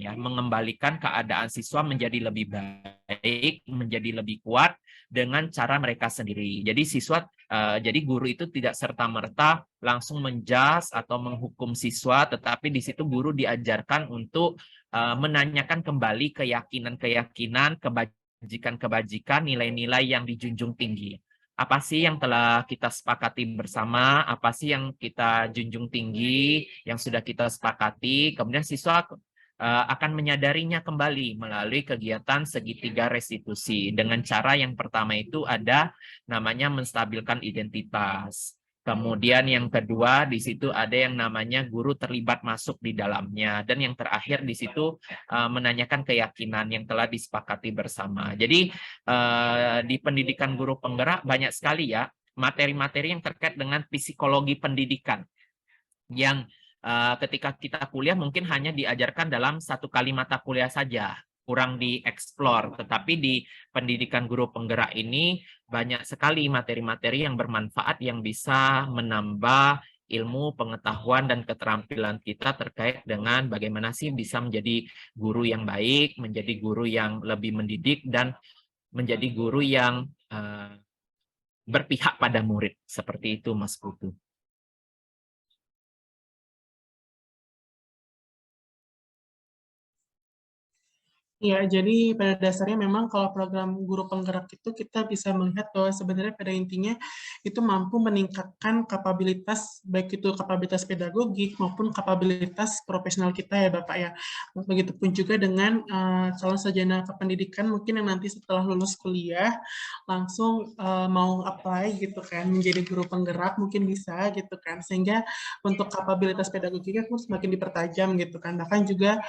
keadaan siswa menjadi lebih baik, menjadi lebih kuat dengan cara mereka sendiri. Jadi guru itu tidak serta-merta langsung menjudge atau menghukum siswa, tetapi di situ guru diajarkan untuk menanyakan kembali keyakinan-keyakinan, kebajikan-kebajikan, nilai-nilai yang dijunjung tinggi. Apa sih yang telah kita sepakati bersama, apa sih yang kita junjung tinggi, yang sudah kita sepakati, kemudian siswa akan menyadarinya kembali melalui kegiatan segitiga restitusi. Dengan cara yang pertama itu ada namanya menstabilkan identitas. Kemudian yang kedua di situ ada yang namanya guru terlibat masuk di dalamnya. Dan yang terakhir di situ menanyakan keyakinan yang telah disepakati bersama. Jadi di pendidikan guru penggerak banyak sekali ya materi-materi yang terkait dengan psikologi pendidikan yang ketika kita kuliah mungkin hanya diajarkan dalam satu kali mata kuliah saja, kurang dieksplor. Tetapi di pendidikan guru penggerak ini banyak sekali materi-materi yang bermanfaat yang bisa menambah ilmu, pengetahuan, dan keterampilan kita terkait dengan bagaimana sih bisa menjadi guru yang baik, menjadi guru yang lebih mendidik, dan menjadi guru yang berpihak pada murid. Seperti itu, Mas Putu. Ya, jadi pada dasarnya memang kalau program guru penggerak itu kita bisa melihat bahwa sebenarnya pada intinya itu mampu meningkatkan kapabilitas, baik itu kapabilitas pedagogik maupun kapabilitas profesional kita ya Bapak ya. Begitupun juga dengan calon sarjana kependidikan mungkin yang nanti setelah lulus kuliah langsung mau apply gitu kan menjadi guru penggerak mungkin bisa gitu kan. Sehingga untuk kapabilitas pedagogiknya pun semakin dipertajam gitu kan. Bahkan juga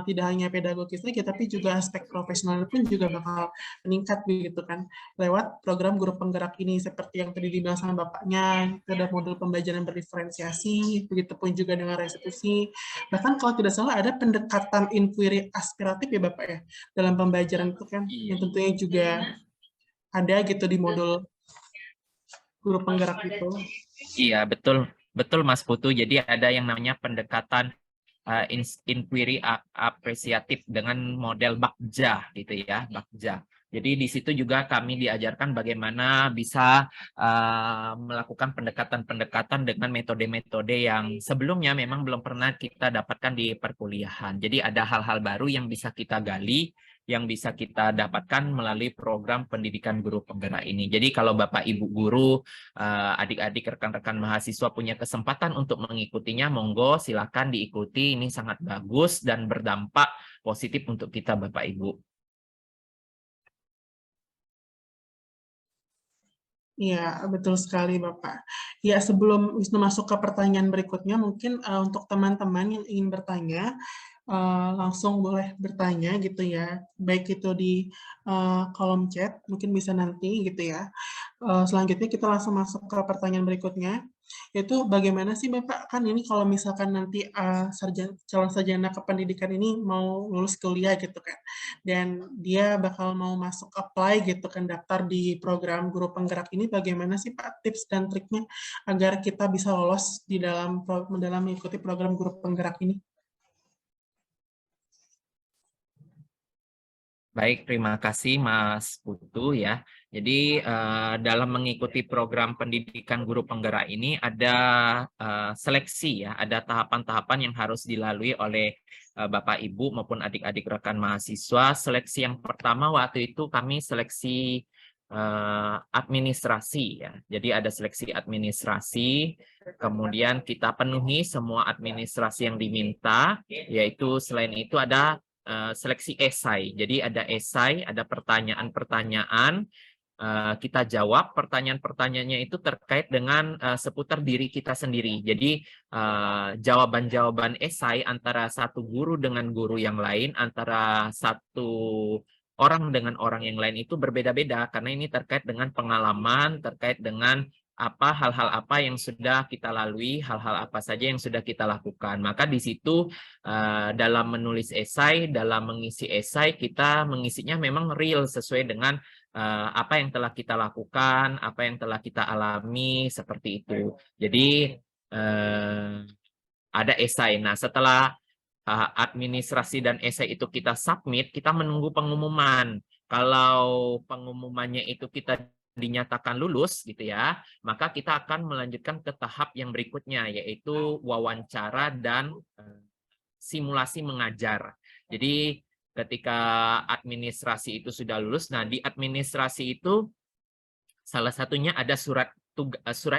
tidak hanya pedagogis saja, tapi juga aspek profesional pun juga bakal meningkat gitu kan lewat program guru penggerak ini seperti yang tadi dibilang sama bapaknya, ada modul pembelajaran berdiferensiasi, begitupun juga dengan restitusi. Bahkan kalau tidak salah ada pendekatan inquiry aspiratif ya Bapak ya dalam pembelajaran itu kan, yang tentunya juga ada gitu di modul guru penggerak itu. Iya, betul. Betul Mas Putu, jadi ada yang namanya pendekatan inquiry apresiatif dengan model Bagja gitu ya, Bagja. Jadi di situ juga kami diajarkan bagaimana bisa melakukan pendekatan-pendekatan dengan metode-metode yang sebelumnya memang belum pernah kita dapatkan di perkuliahan. Jadi ada hal-hal baru yang bisa kita gali, yang bisa kita dapatkan melalui program pendidikan guru penggerak ini. Jadi kalau Bapak Ibu guru, adik-adik, rekan-rekan mahasiswa punya kesempatan untuk mengikutinya, monggo silakan diikuti. Ini sangat bagus dan berdampak positif untuk kita Bapak Ibu. Iya, betul sekali Bapak. Ya, sebelum Wisnu masuk ke pertanyaan berikutnya, mungkin untuk teman-teman yang ingin bertanya, langsung boleh bertanya gitu ya, baik itu di kolom chat, mungkin bisa nanti gitu ya. Selanjutnya kita langsung masuk ke pertanyaan berikutnya, yaitu bagaimana sih Bapak, kan ini kalau misalkan nanti calon sarjana kependidikan ini mau lulus kuliah gitu kan, dan dia bakal mau masuk apply gitu kan, daftar di program guru penggerak ini, bagaimana sih Pak tips dan triknya agar kita bisa lolos di dalam mengikuti program guru penggerak ini? Baik, terima kasih Mas Putu ya. Jadi dalam mengikuti program pendidikan guru penggerak ini ada seleksi ya, ada tahapan-tahapan yang harus dilalui oleh Bapak Ibu maupun adik-adik rekan mahasiswa. Seleksi yang pertama waktu itu kami seleksi administrasi ya. Jadi ada seleksi administrasi, kemudian kita penuhi semua administrasi yang diminta, yaitu selain itu ada seleksi esai. Jadi ada esai, ada pertanyaan-pertanyaan, kita jawab pertanyaan-pertanyaannya itu terkait dengan seputar diri kita sendiri. Jadi jawaban-jawaban esai antara satu guru dengan guru yang lain, antara satu orang dengan orang yang lain itu berbeda-beda karena ini terkait dengan pengalaman, terkait dengan hal-hal apa yang sudah kita lalui, hal-hal apa saja yang sudah kita lakukan. Maka di situ dalam menulis esai, dalam mengisi esai, kita mengisinya memang real sesuai dengan apa yang telah kita lakukan, apa yang telah kita alami, seperti itu. Jadi ada esai. Nah, setelah administrasi dan esai itu kita submit, kita menunggu pengumuman. Kalau pengumumannya itu kita dinyatakan lulus gitu ya, maka kita akan melanjutkan ke tahap yang berikutnya, yaitu wawancara dan simulasi mengajar. Jadi ketika administrasi itu sudah lulus, nah di administrasi itu salah satunya ada surat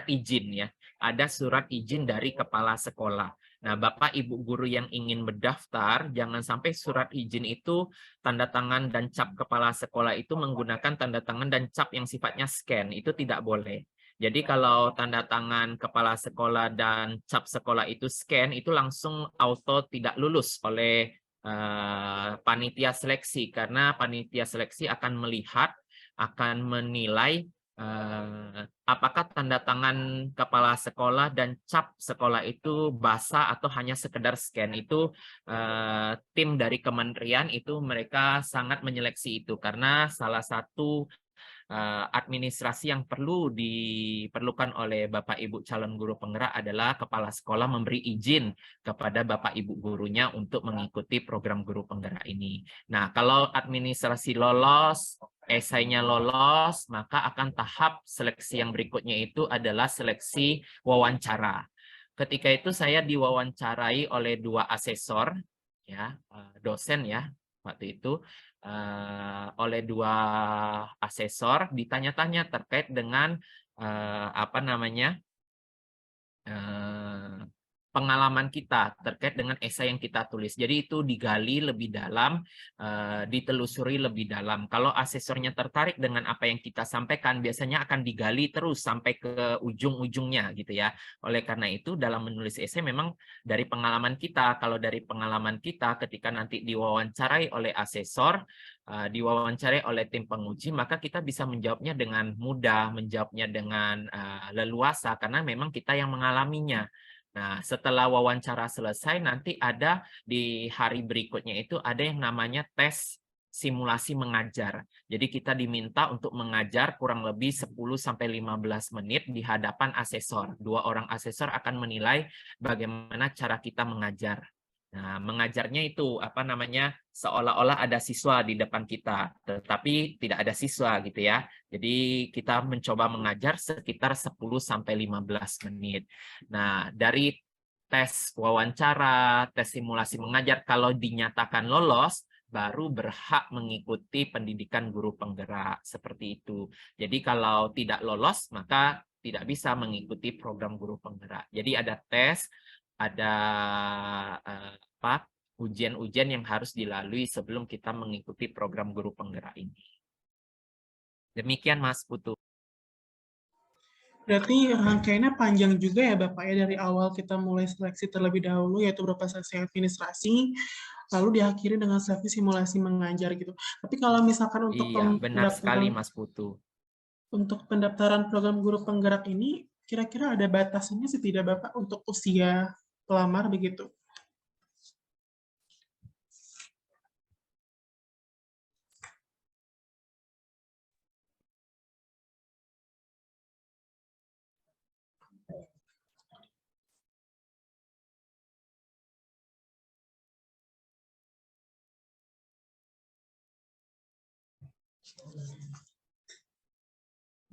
izin ya, ada surat izin dari kepala sekolah. Nah, Bapak Ibu guru yang ingin mendaftar, jangan sampai surat izin itu tanda tangan dan cap kepala sekolah itu menggunakan tanda tangan dan cap yang sifatnya scan, itu tidak boleh. Jadi kalau tanda tangan kepala sekolah dan cap sekolah itu scan, itu langsung auto tidak lulus oleh panitia seleksi, karena panitia seleksi akan melihat, akan menilai apakah tanda tangan kepala sekolah dan cap sekolah itu basah atau hanya sekedar scan. Itu tim dari kementerian itu mereka sangat menyeleksi itu karena salah satu administrasi yang diperlukan oleh Bapak Ibu calon guru penggerak adalah kepala sekolah memberi izin kepada Bapak Ibu gurunya untuk mengikuti program guru penggerak ini. Nah, kalau administrasi lolos, esainya lolos, maka akan tahap seleksi yang berikutnya itu adalah seleksi wawancara. Ketika itu saya diwawancarai oleh 2 asesor, ya, dosen ya, waktu itu oleh 2 asesor, ditanya-tanya terkait dengan apa namanya pengalaman kita terkait dengan esai yang kita tulis. Jadi itu digali lebih dalam, ditelusuri lebih dalam. Kalau asesornya tertarik dengan apa yang kita sampaikan, biasanya akan digali terus sampai ke ujung-ujungnya gitu ya. Oleh karena itu dalam menulis esai memang dari pengalaman kita. Kalau dari pengalaman kita ketika nanti diwawancarai oleh asesor, diwawancarai oleh tim penguji, maka kita bisa menjawabnya dengan mudah, menjawabnya dengan leluasa karena memang kita yang mengalaminya. Nah, setelah wawancara selesai, nanti ada di hari berikutnya itu ada yang namanya tes simulasi mengajar. Jadi kita diminta untuk mengajar kurang lebih 10-15 menit di hadapan asesor. 2 orang asesor akan menilai bagaimana cara kita mengajar. Nah, mengajarnya itu seolah-olah ada siswa di depan kita, tetapi tidak ada siswa gitu ya. Jadi kita mencoba mengajar sekitar 10-15 menit. Nah, dari tes wawancara, tes simulasi mengajar, kalau dinyatakan lolos, baru berhak mengikuti pendidikan guru penggerak, seperti itu. Jadi kalau tidak lolos, maka tidak bisa mengikuti program guru penggerak. Jadi ada tes, ada ujian-ujian yang harus dilalui sebelum kita mengikuti program guru penggerak ini. Demikian Mas Putu. Berarti rangkaiannya panjang juga ya Bapak ya, dari awal kita mulai seleksi terlebih dahulu yaitu berupa seleksi administrasi, lalu diakhiri dengan seleksi simulasi mengajar gitu. Tapi kalau misalkan untuk Iya, benar sekali pendaftaran Mas Putu. program guru penggerak ini, kira-kira ada batasannya sih tidak Bapak untuk usia pelamar begitu?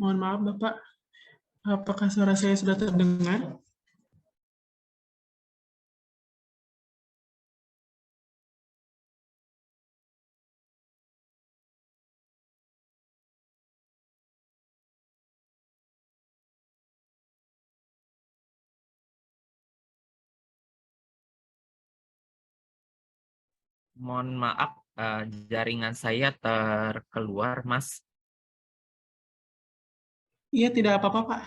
Mohon maaf Bapak, apakah suara saya sudah terdengar? Mohon maaf, jaringan saya terkeluar, Mas. Iya, tidak apa-apa Pak.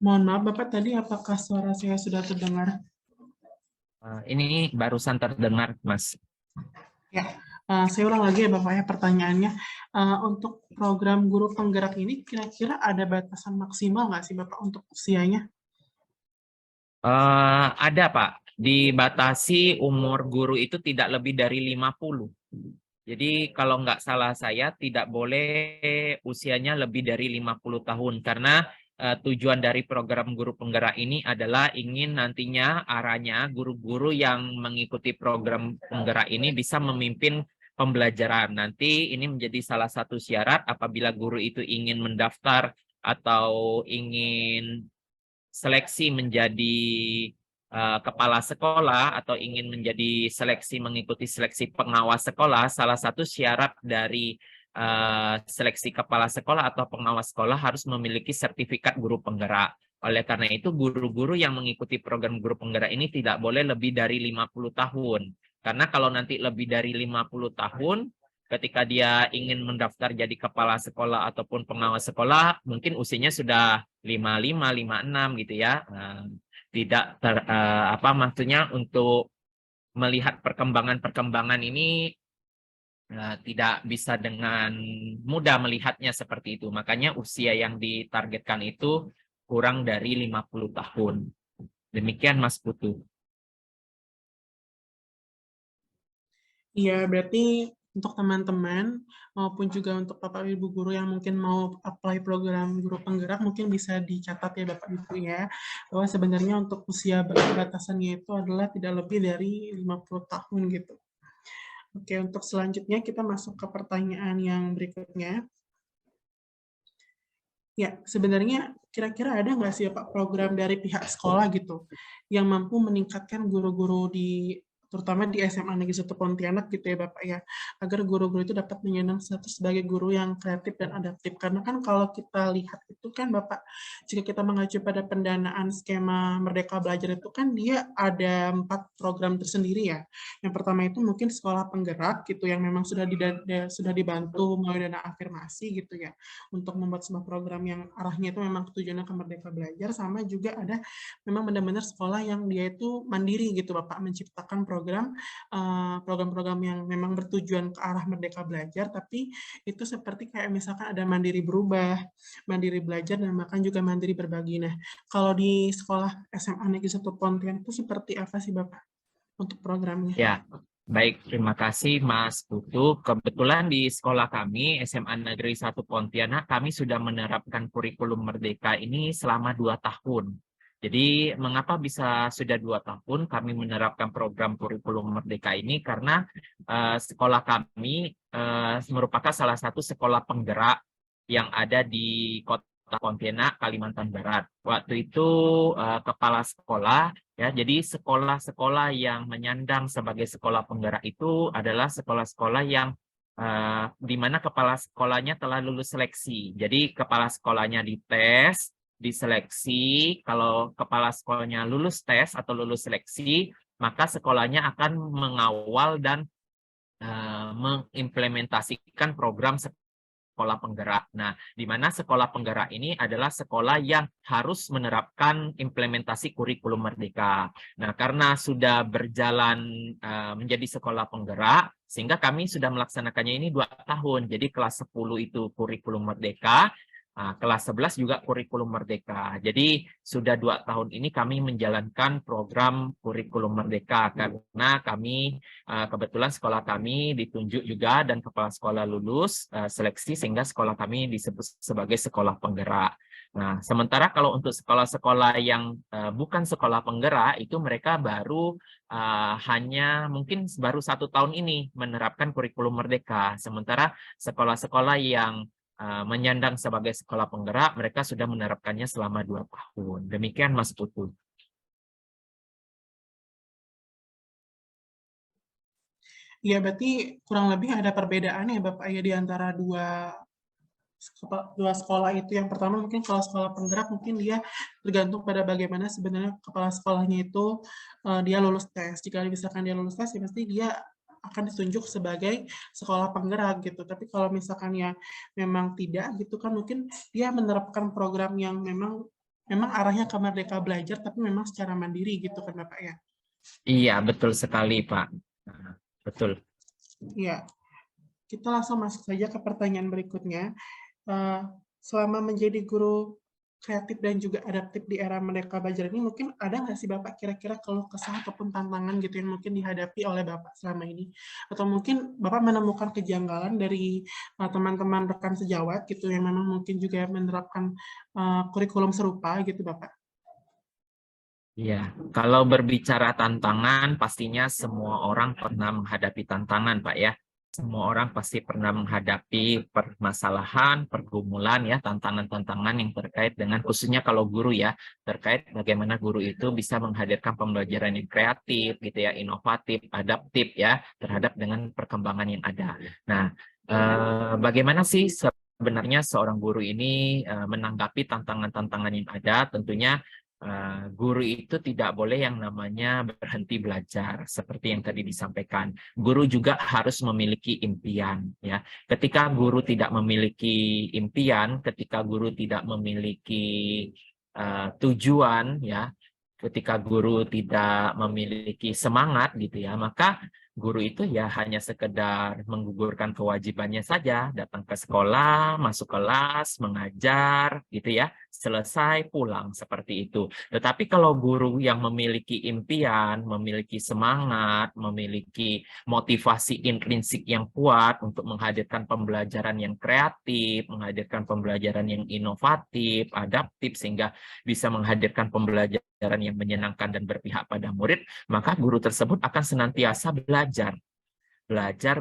Mohon maaf Bapak, tadi apakah suara saya sudah terdengar? Ini barusan terdengar, Mas. Ya, saya ulang lagi ya Bapak ya pertanyaannya. Untuk program guru penggerak ini kira-kira ada batasan maksimal nggak sih Bapak untuk usianya? Ada, Pak. Dibatasi umur guru itu tidak lebih dari 50. Jadi kalau nggak salah saya tidak boleh usianya lebih dari 50 tahun. Karena tujuan dari program guru penggerak ini adalah ingin nantinya arahnya guru-guru yang mengikuti program penggerak ini bisa memimpin pembelajaran. Nanti ini menjadi salah satu syarat apabila guru itu ingin mendaftar atau ingin seleksi menjadi kepala sekolah atau ingin menjadi mengikuti seleksi pengawas sekolah, salah satu syarat dari seleksi kepala sekolah atau pengawas sekolah harus memiliki sertifikat guru penggerak. Oleh karena itu, guru-guru yang mengikuti program guru penggerak ini tidak boleh lebih dari 50 tahun. Karena kalau nanti lebih dari 50 tahun, ketika dia ingin mendaftar jadi kepala sekolah ataupun pengawas sekolah, mungkin usianya sudah 55, 56 gitu ya. Tidak maksudnya untuk melihat perkembangan-perkembangan ini tidak bisa dengan mudah melihatnya seperti itu. Makanya usia yang ditargetkan itu kurang dari 50 tahun. Demikian Mas Putu. Iya, berarti untuk teman-teman maupun juga untuk Bapak Ibu guru yang mungkin mau apply program guru penggerak mungkin bisa dicatat ya Bapak Ibu ya, bahwa sebenarnya untuk usia batasannya itu adalah tidak lebih dari 50 tahun gitu. Oke, untuk selanjutnya kita masuk ke pertanyaan yang berikutnya. Ya, sebenarnya kira-kira ada nggak sih Pak program dari pihak sekolah gitu yang mampu meningkatkan guru-guru terutama di SMA Negeri 1 Pontianak gitu ya Bapak ya, agar guru-guru itu dapat menyandang status sebagai guru yang kreatif dan adaptif. Karena kan kalau kita lihat itu kan Bapak, jika kita mengacu pada pendanaan skema Merdeka Belajar itu kan dia ada 4 program tersendiri ya. Yang pertama itu mungkin sekolah penggerak gitu yang memang sudah dibantu melalui dana afirmasi gitu ya, untuk membuat sebuah program yang arahnya itu memang tujuannya ke Merdeka Belajar, sama juga ada memang benar-benar sekolah yang dia itu mandiri gitu Bapak, menciptakan program program-program yang memang bertujuan ke arah Merdeka Belajar, tapi itu seperti kayak misalkan ada Mandiri Berubah, Mandiri Belajar, dan bahkan juga Mandiri Berbagi. Nah, kalau di sekolah SMA Negeri 1 Pontianak itu seperti apa sih Bapak untuk programnya? Ya, baik. Terima kasih Mas Putu. Kebetulan di sekolah kami, SMA Negeri 1 Pontianak, kami sudah menerapkan kurikulum Merdeka ini selama 2 tahun. Jadi, mengapa bisa sudah 2 tahun kami menerapkan program kurikulum Merdeka ini? Karena sekolah kami merupakan salah satu sekolah penggerak yang ada di Kota Pontianak, Kalimantan Barat. Waktu itu kepala sekolah, ya, jadi sekolah-sekolah yang menyandang sebagai sekolah penggerak itu adalah sekolah-sekolah yang di mana kepala sekolahnya telah lulus seleksi. Jadi kepala sekolahnya dites, diseleksi. Kalau kepala sekolahnya lulus tes atau lulus seleksi, maka sekolahnya akan mengawal dan mengimplementasikan program sekolah penggerak. Nah, di mana sekolah penggerak ini adalah sekolah yang harus menerapkan implementasi kurikulum Merdeka. Nah, karena sudah berjalan menjadi sekolah penggerak, sehingga kami sudah melaksanakannya ini 2 tahun. Jadi kelas 10 itu kurikulum Merdeka, kelas 11 juga kurikulum Merdeka. Jadi sudah 2 tahun ini kami menjalankan program kurikulum Merdeka karena kami kebetulan sekolah kami ditunjuk juga dan kepala sekolah lulus seleksi sehingga sekolah kami disebut sebagai sekolah penggerak. Nah, sementara kalau untuk sekolah-sekolah yang bukan sekolah penggerak itu mereka baru hanya mungkin baru 1 tahun ini menerapkan kurikulum Merdeka. Sementara sekolah-sekolah yang menyandang sebagai sekolah penggerak, mereka sudah menerapkannya selama 2 tahun. Demikian Mas Putu. Ya, berarti kurang lebih ada perbedaan ya Bapak ya di antara dua sekolah itu. Yang pertama mungkin kalau sekolah penggerak mungkin dia tergantung pada bagaimana sebenarnya kepala sekolahnya itu dia lulus tes. Jika misalkan dia lulus tes, ya pasti dia akan ditunjuk sebagai sekolah penggerak gitu. Tapi kalau misalkan ya memang tidak gitu kan mungkin dia menerapkan program yang memang arahnya ke Merdeka Belajar tapi memang secara mandiri gitu kan Bapak ya. Iya, betul sekali, Pak. Nah, betul. Iya. Kita langsung masuk saja ke pertanyaan berikutnya. Selama menjadi guru kreatif dan juga adaptif di era Merdeka Belajar ini, mungkin ada nggak sih Bapak kira-kira keluh kesah ataupun tantangan gitu yang mungkin dihadapi oleh Bapak selama ini? Atau mungkin Bapak menemukan kejanggalan dari teman-teman rekan sejawat gitu yang memang mungkin juga menerapkan kurikulum serupa gitu Bapak? Iya, kalau berbicara tantangan, pastinya semua orang pernah menghadapi tantangan, Pak ya. Semua orang pasti pernah menghadapi permasalahan, pergumulan ya, tantangan-tantangan yang terkait dengan khususnya kalau guru ya, terkait bagaimana guru itu bisa menghadirkan pembelajaran yang kreatif gitu ya, inovatif, adaptif ya, terhadap dengan perkembangan yang ada. Nah, bagaimana sih sebenarnya seorang guru ini menanggapi tantangan-tantangan yang ada? Tentunya guru itu tidak boleh yang namanya berhenti belajar seperti yang tadi disampaikan. Guru juga harus memiliki impian ya. Ketika guru tidak memiliki impian, ketika guru tidak memiliki tujuan ya, ketika guru tidak memiliki semangat gitu ya, maka guru itu ya hanya sekedar menggugurkan kewajibannya saja, datang ke sekolah, masuk kelas, mengajar gitu ya, selesai pulang seperti itu. Tetapi kalau guru yang memiliki impian, memiliki semangat, memiliki motivasi intrinsik yang kuat untuk menghadirkan pembelajaran yang kreatif, menghadirkan pembelajaran yang inovatif, adaptif sehingga bisa menghadirkan pembelajaran yang menyenangkan dan berpihak pada murid, maka guru tersebut akan senantiasa belajar. Belajar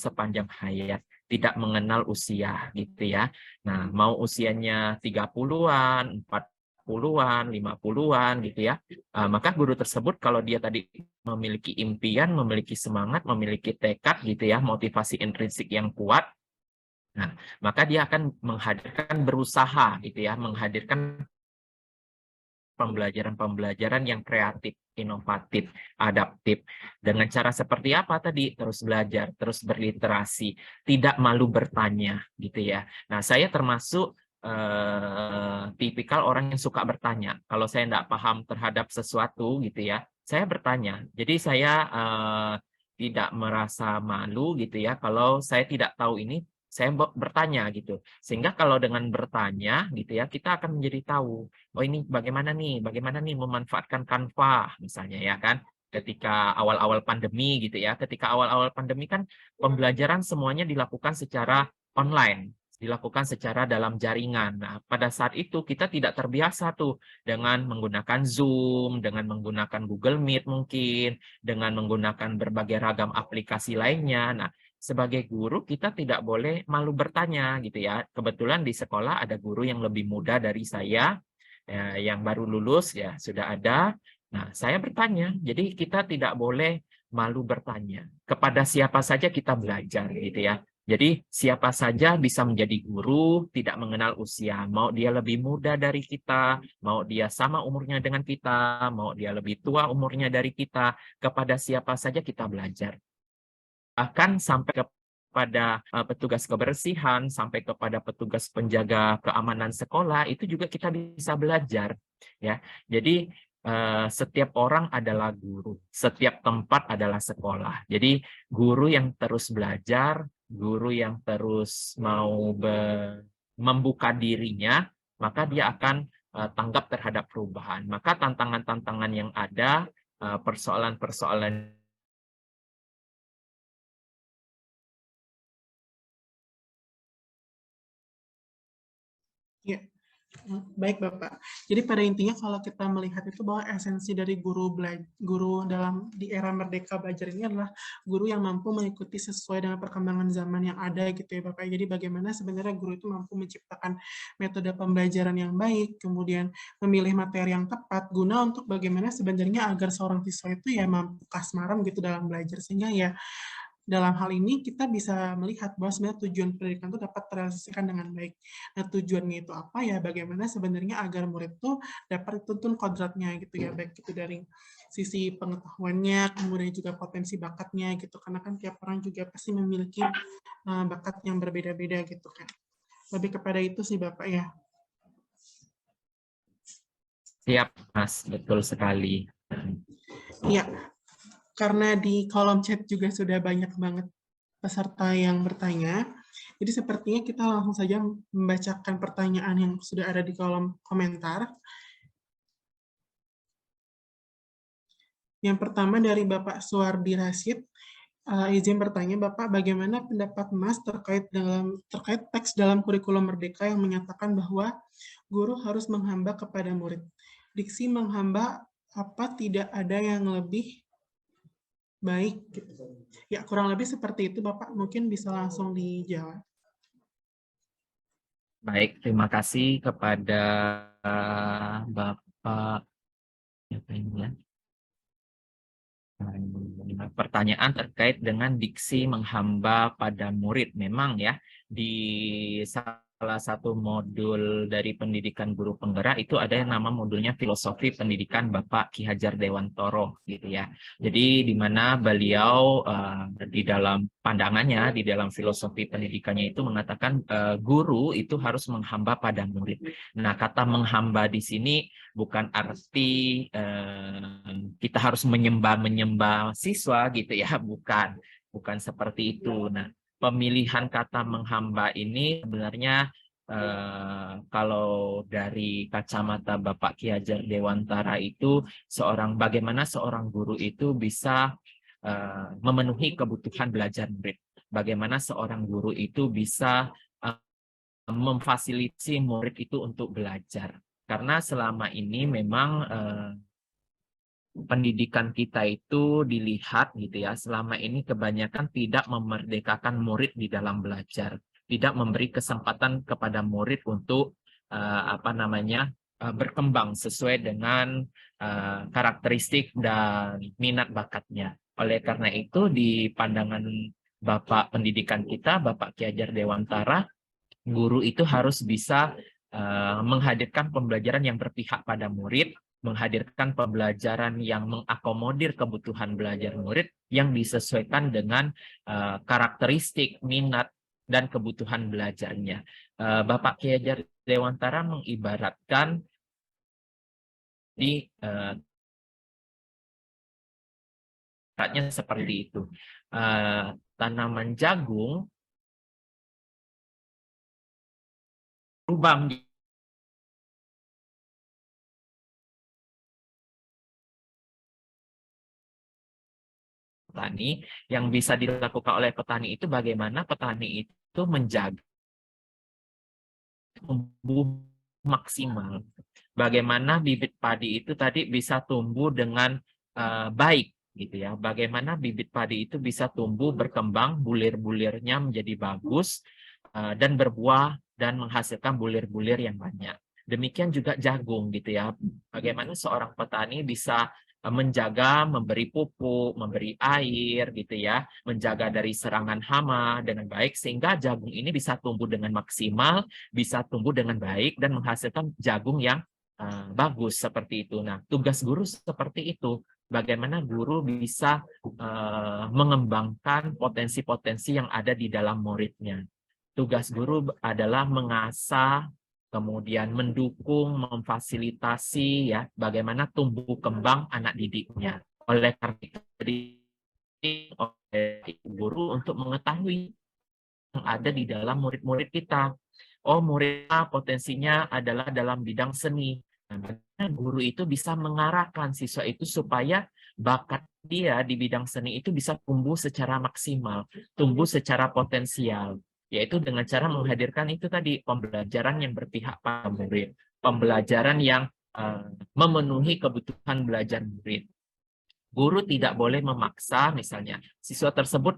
sepanjang hayat, tidak mengenal usia gitu ya. Nah, mau usianya 30-an, 40-an, 50-an gitu ya. Maka guru tersebut kalau dia tadi memiliki impian, memiliki semangat, memiliki tekad gitu ya, motivasi intrinsik yang kuat, nah, maka dia akan berusaha gitu ya, menghadirkan pembelajaran-pembelajaran yang kreatif, inovatif, adaptif. Dengan cara seperti apa tadi? Terus belajar, terus berliterasi, tidak malu bertanya gitu ya. Nah, saya termasuk tipikal orang yang suka bertanya. Kalau saya tidak paham terhadap sesuatu gitu ya, saya bertanya. Jadi saya tidak merasa malu gitu ya. Kalau saya tidak tahu ini, saya bertanya gitu. Sehingga kalau dengan bertanya gitu ya, kita akan menjadi tahu. Oh ini bagaimana nih memanfaatkan Canva misalnya ya kan. Ketika awal-awal pandemi gitu ya, ketika awal-awal pandemi kan pembelajaran semuanya dilakukan secara online, dilakukan secara dalam jaringan. Nah, pada saat itu kita tidak terbiasa tuh dengan menggunakan Zoom, dengan menggunakan Google Meet mungkin, dengan menggunakan berbagai ragam aplikasi lainnya. Nah, sebagai guru kita tidak boleh malu bertanya gitu ya. Kebetulan di sekolah ada guru yang lebih muda dari saya, ya, yang baru lulus ya sudah ada. Nah, saya bertanya. Jadi kita tidak boleh malu bertanya. Kepada siapa saja kita belajar gitu ya. Jadi siapa saja bisa menjadi guru, tidak mengenal usia. Mau dia lebih muda dari kita, mau dia sama umurnya dengan kita, mau dia lebih tua umurnya dari kita, kepada siapa saja kita belajar. Bahkan sampai kepada petugas kebersihan, sampai kepada petugas penjaga keamanan sekolah, itu juga kita bisa belajar. Ya, jadi setiap orang adalah guru, setiap tempat adalah sekolah. Jadi guru yang terus belajar, guru yang terus mau membuka dirinya, maka dia akan tanggap terhadap perubahan. Maka tantangan-tantangan yang ada, persoalan-persoalan. Ya, baik Bapak. Jadi pada intinya kalau kita melihat itu bahwa esensi dari guru dalam di era Merdeka Belajar ini adalah guru yang mampu mengikuti sesuai dengan perkembangan zaman yang ada gitu ya Bapak. Jadi bagaimana sebenarnya guru itu mampu menciptakan metode pembelajaran yang baik, kemudian memilih materi yang tepat guna untuk bagaimana sebenarnya agar seorang siswa itu ya mampu kasmaran gitu dalam belajar, sehingga ya dalam hal ini kita bisa melihat bahwa sebenarnya tujuan pendidikan itu dapat terrealisasikan dengan baik. Nah, tujuannya itu apa ya? Bagaimana sebenarnya agar murid itu dapat dituntun kodratnya gitu ya, baik itu dari sisi pengetahuannya, kemudian juga potensi bakatnya gitu. Karena kan tiap orang juga pasti memiliki bakat yang berbeda-beda gitu kan. Lebih kepada itu sih Bapak ya. Siap, Mas, betul sekali. Iya, karena di kolom chat juga sudah banyak banget peserta yang bertanya, jadi sepertinya kita langsung saja membacakan pertanyaan yang sudah ada di kolom komentar. Yang pertama dari Bapak Suwardi Rashid, izin bertanya Bapak, bagaimana pendapat Mas terkait teks dalam kurikulum Merdeka yang menyatakan bahwa guru harus menghamba kepada murid. Diksi menghamba apa tidak ada yang lebih baik gitu. Ya, kurang lebih seperti itu Bapak, mungkin bisa langsung dijawab. Baik, terima kasih kepada Bapak. Pertanyaan terkait dengan diksi menghamba pada murid. Memang ya, di salah satu modul dari pendidikan guru penggerak itu ada yang nama modulnya filosofi pendidikan Bapak Ki Hajar Dewantoro gitu ya. Jadi di mana beliau di dalam pandangannya, di dalam filosofi pendidikannya itu mengatakan guru itu harus menghamba pada murid. Nah, kata menghamba di sini bukan arti kita harus menyembah siswa gitu ya, bukan seperti itu. Nah, pemilihan kata menghamba ini sebenarnya kalau dari kacamata Bapak Ki Hajar Dewantara itu bagaimana seorang guru itu bisa memenuhi kebutuhan belajar murid. Bagaimana seorang guru itu bisa memfasilitasi murid itu untuk belajar. Karena selama ini memang pendidikan kita itu dilihat gitu ya, selama ini kebanyakan tidak memerdekakan murid di dalam belajar, tidak memberi kesempatan kepada murid untuk berkembang sesuai dengan karakteristik dan minat bakatnya. Oleh karena itu di pandangan Bapak pendidikan kita, Bapak Ki Hajar Dewantara, guru itu harus bisa menghadirkan pembelajaran yang berpihak pada murid, menghadirkan pembelajaran yang mengakomodir kebutuhan belajar murid yang disesuaikan dengan karakteristik, minat, dan kebutuhan belajarnya. Bapak Ki Hajar Dewantara mengibaratkan di seperti itu. Tanaman jagung berubah menjadi petani. Yang bisa dilakukan oleh petani itu bagaimana petani itu menjaga tumbuh maksimal. Bagaimana bibit padi itu tadi bisa tumbuh dengan baik gitu ya. Bagaimana bibit padi itu bisa tumbuh berkembang, bulir-bulirnya menjadi bagus dan berbuah dan menghasilkan bulir-bulir yang banyak. Demikian juga jagung gitu ya. Bagaimana seorang petani bisa menjaga, memberi pupuk, memberi air gitu ya, menjaga dari serangan hama dengan baik sehingga jagung ini bisa tumbuh dengan maksimal, bisa tumbuh dengan baik dan menghasilkan jagung yang bagus seperti itu. Nah, tugas guru seperti itu. Bagaimana guru bisa mengembangkan potensi-potensi yang ada di dalam muridnya. Tugas guru adalah mengasah, kemudian mendukung, memfasilitasi ya bagaimana tumbuh kembang anak didiknya. Oleh karena itu, oleh guru untuk mengetahui yang ada di dalam murid-murid kita. Oh, muridnya potensinya adalah dalam bidang seni. Nah, guru itu bisa mengarahkan siswa itu supaya bakat dia di bidang seni itu bisa tumbuh secara maksimal, tumbuh secara potensial, yaitu dengan cara menghadirkan itu tadi pembelajaran yang berpihak pada murid, pembelajaran yang memenuhi kebutuhan belajar murid. Guru tidak boleh memaksa, misalnya siswa tersebut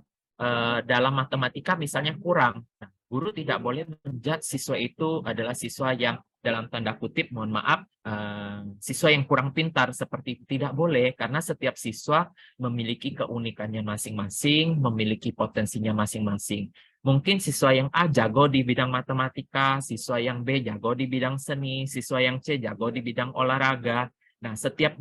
dalam matematika misalnya kurang. Nah, guru tidak boleh menjudge siswa itu adalah siswa yang dalam tanda kutip, mohon maaf, siswa yang kurang pintar, seperti itu tidak boleh, karena setiap siswa memiliki keunikannya masing-masing, memiliki potensinya masing-masing. Mungkin siswa yang A jago di bidang matematika, siswa yang B jago di bidang seni, siswa yang C jago di bidang olahraga. Nah, setiap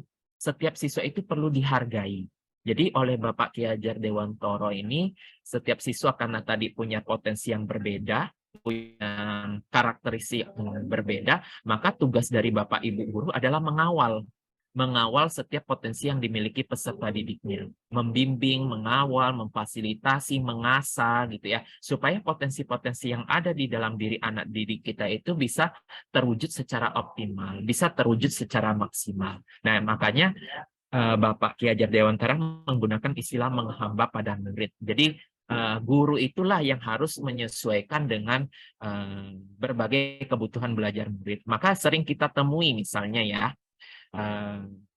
siswa itu perlu dihargai. Jadi oleh Bapak Ki Hajar Dewantoro ini, setiap siswa karena tadi punya potensi yang berbeda, punya karakteristik yang berbeda, maka tugas dari Bapak Ibu guru adalah mengawal setiap potensi yang dimiliki peserta didiknya, membimbing, mengawal, memfasilitasi, mengasah gitu ya, supaya potensi-potensi yang ada di dalam diri anak didik kita itu bisa terwujud secara optimal, bisa terwujud secara maksimal. Nah, makanya Bapak Ki Hajar Dewantara menggunakan istilah menghamba pada murid. Jadi guru itulah yang harus menyesuaikan dengan berbagai kebutuhan belajar murid. Maka sering kita temui misalnya ya,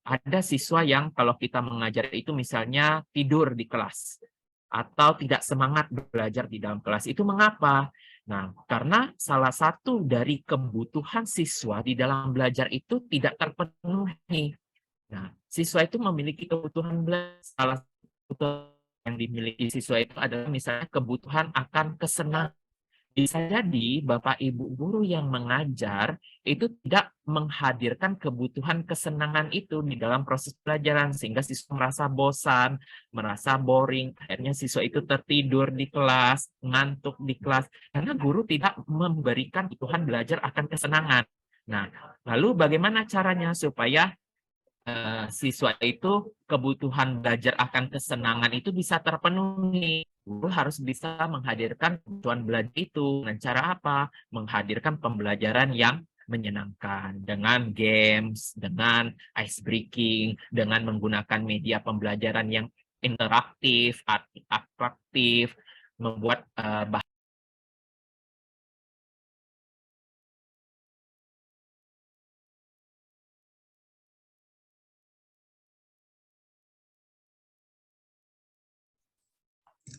ada siswa yang kalau kita mengajar itu misalnya tidur di kelas atau tidak semangat belajar di dalam kelas. Itu mengapa? Nah, karena salah satu dari kebutuhan siswa di dalam belajar itu tidak terpenuhi. Nah, siswa itu memiliki kebutuhan belajar. Salah satu yang dimiliki siswa itu adalah misalnya kebutuhan akan kesenangan. Bisa jadi Bapak Ibu guru yang mengajar itu tidak menghadirkan kebutuhan kesenangan itu di dalam proses pelajaran sehingga siswa merasa bosan, merasa boring, akhirnya siswa itu tertidur di kelas, ngantuk di kelas karena guru tidak memberikan kebutuhan belajar akan kesenangan. Nah, lalu bagaimana caranya supaya siswa itu kebutuhan belajar akan kesenangan itu bisa terpenuhi? Guru harus bisa menghadirkan kebutuhan belajar itu dengan cara apa? Menghadirkan pembelajaran yang menyenangkan dengan games, dengan ice breaking, dengan menggunakan media pembelajaran yang interaktif, atraktif, membuat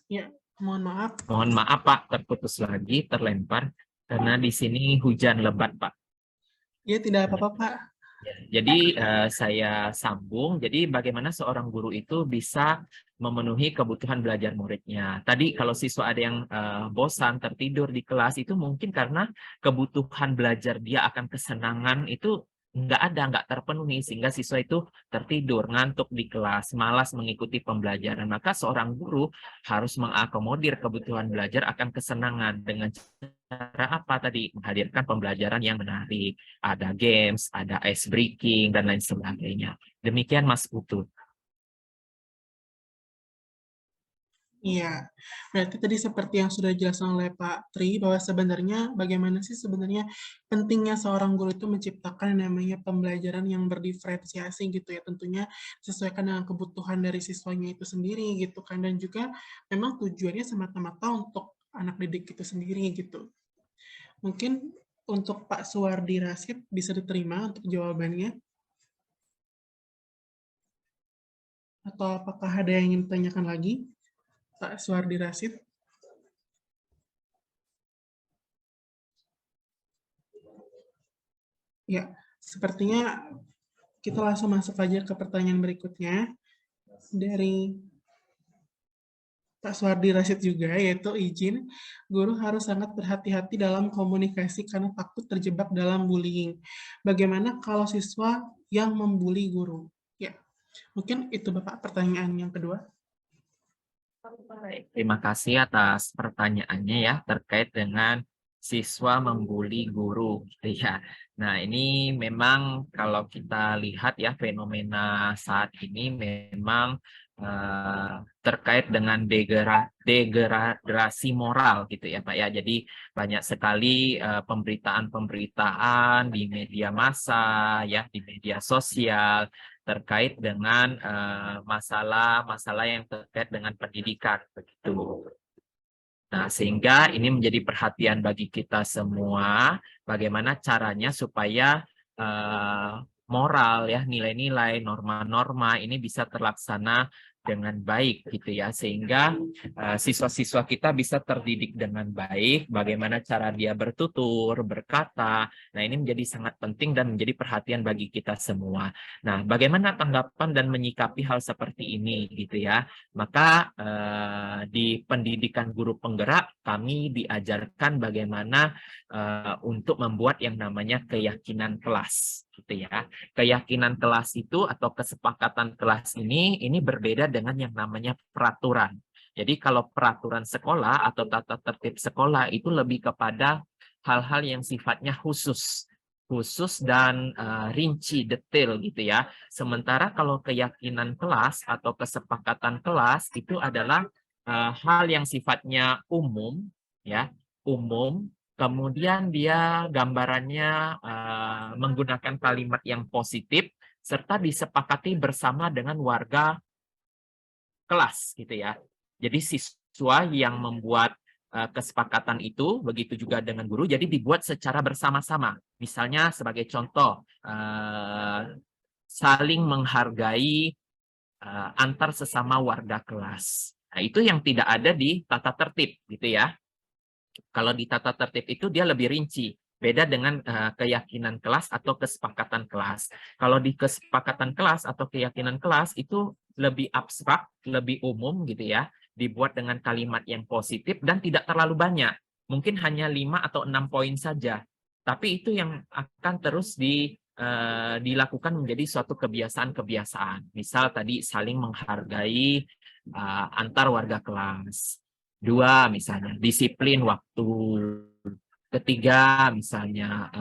Ya, mohon maaf. mohon maaf Pak, terputus lagi, terlempar karena di sini hujan lebat Pak. Ya, tidak apa-apa, Pak. Jadi saya sambung, jadi bagaimana seorang guru itu bisa memenuhi kebutuhan belajar muridnya. Tadi kalau siswa ada yang bosan, tertidur di kelas, itu mungkin karena kebutuhan belajar dia akan kesenangan itu nggak terpenuhi sehingga siswa itu tertidur, ngantuk di kelas, malas mengikuti pembelajaran. Maka seorang guru harus mengakomodir kebutuhan belajar akan kesenangan dengan cara apa tadi? Menghadirkan pembelajaran yang menarik, ada games, ada ice breaking dan lain sebagainya. Demikian Mas Putu. Iya, berarti tadi seperti yang sudah dijelaskan oleh Pak Tri, bahwa sebenarnya bagaimana sih sebenarnya pentingnya seorang guru itu menciptakan yang namanya pembelajaran yang berdiferensiasi gitu ya, tentunya sesuaikan dengan kebutuhan dari siswanya itu sendiri gitu kan, dan juga memang tujuannya semata-mata untuk anak didik itu sendiri gitu. Mungkin untuk Pak Suwardi Rasid bisa diterima untuk jawabannya, atau apakah ada yang ingin ditanyakan lagi, Pak Suwardi Rasid? Ya, sepertinya kita langsung masuk aja ke pertanyaan berikutnya dari Pak Suwardi Rasid juga, yaitu izin, guru harus sangat berhati-hati dalam komunikasi karena takut terjebak dalam bullying. Bagaimana kalau siswa yang membuli guru? Ya, mungkin itu Bapak pertanyaan yang kedua. Terima kasih atas pertanyaannya ya terkait dengan siswa membuli guru gitu ya. Nah, ini memang kalau kita lihat ya fenomena saat ini memang terkait dengan degradasi moral gitu ya Pak ya. Jadi banyak sekali pemberitaan-pemberitaan di media massa ya, di media sosial terkait dengan masalah-masalah yang terkait dengan pendidikan begitu. Nah, sehingga ini menjadi perhatian bagi kita semua, bagaimana caranya supaya moral ya, nilai-nilai, norma-norma ini bisa terlaksana dengan baik gitu ya, sehingga siswa-siswa kita bisa terdidik dengan baik, bagaimana cara dia bertutur, berkata. Nah, ini menjadi sangat penting dan menjadi perhatian bagi kita semua. Nah, bagaimana tanggapan dan menyikapi hal seperti ini gitu ya? Maka di pendidikan guru penggerak kami diajarkan bagaimana untuk membuat yang namanya keyakinan kelas gitu ya. Keyakinan kelas itu atau kesepakatan kelas ini berbeda dengan yang namanya peraturan. Jadi kalau peraturan sekolah atau tata tertib sekolah itu lebih kepada hal-hal yang sifatnya khusus dan rinci, detail gitu ya. Sementara kalau keyakinan kelas atau kesepakatan kelas itu adalah hal yang sifatnya umum, ya, umum. Kemudian dia gambarannya menggunakan kalimat yang positif serta disepakati bersama dengan warga kelas, gitu ya. Jadi siswa yang membuat kesepakatan itu, begitu juga dengan guru, jadi dibuat secara bersama-sama. Misalnya sebagai contoh, saling menghargai antar sesama warga kelas. Nah, itu yang tidak ada di tata tertib, gitu ya. Kalau di tata tertib itu dia lebih rinci, beda dengan keyakinan kelas atau kesepakatan kelas. Kalau di kesepakatan kelas atau keyakinan kelas itu lebih abstrak, lebih umum gitu ya, dibuat dengan kalimat yang positif dan tidak terlalu banyak. Mungkin hanya 5 atau 6 poin saja. Tapi itu yang akan terus dilakukan menjadi suatu kebiasaan-kebiasaan. Misal tadi saling menghargai antar warga kelas. 2, misalnya disiplin waktu. Ketiga, misalnya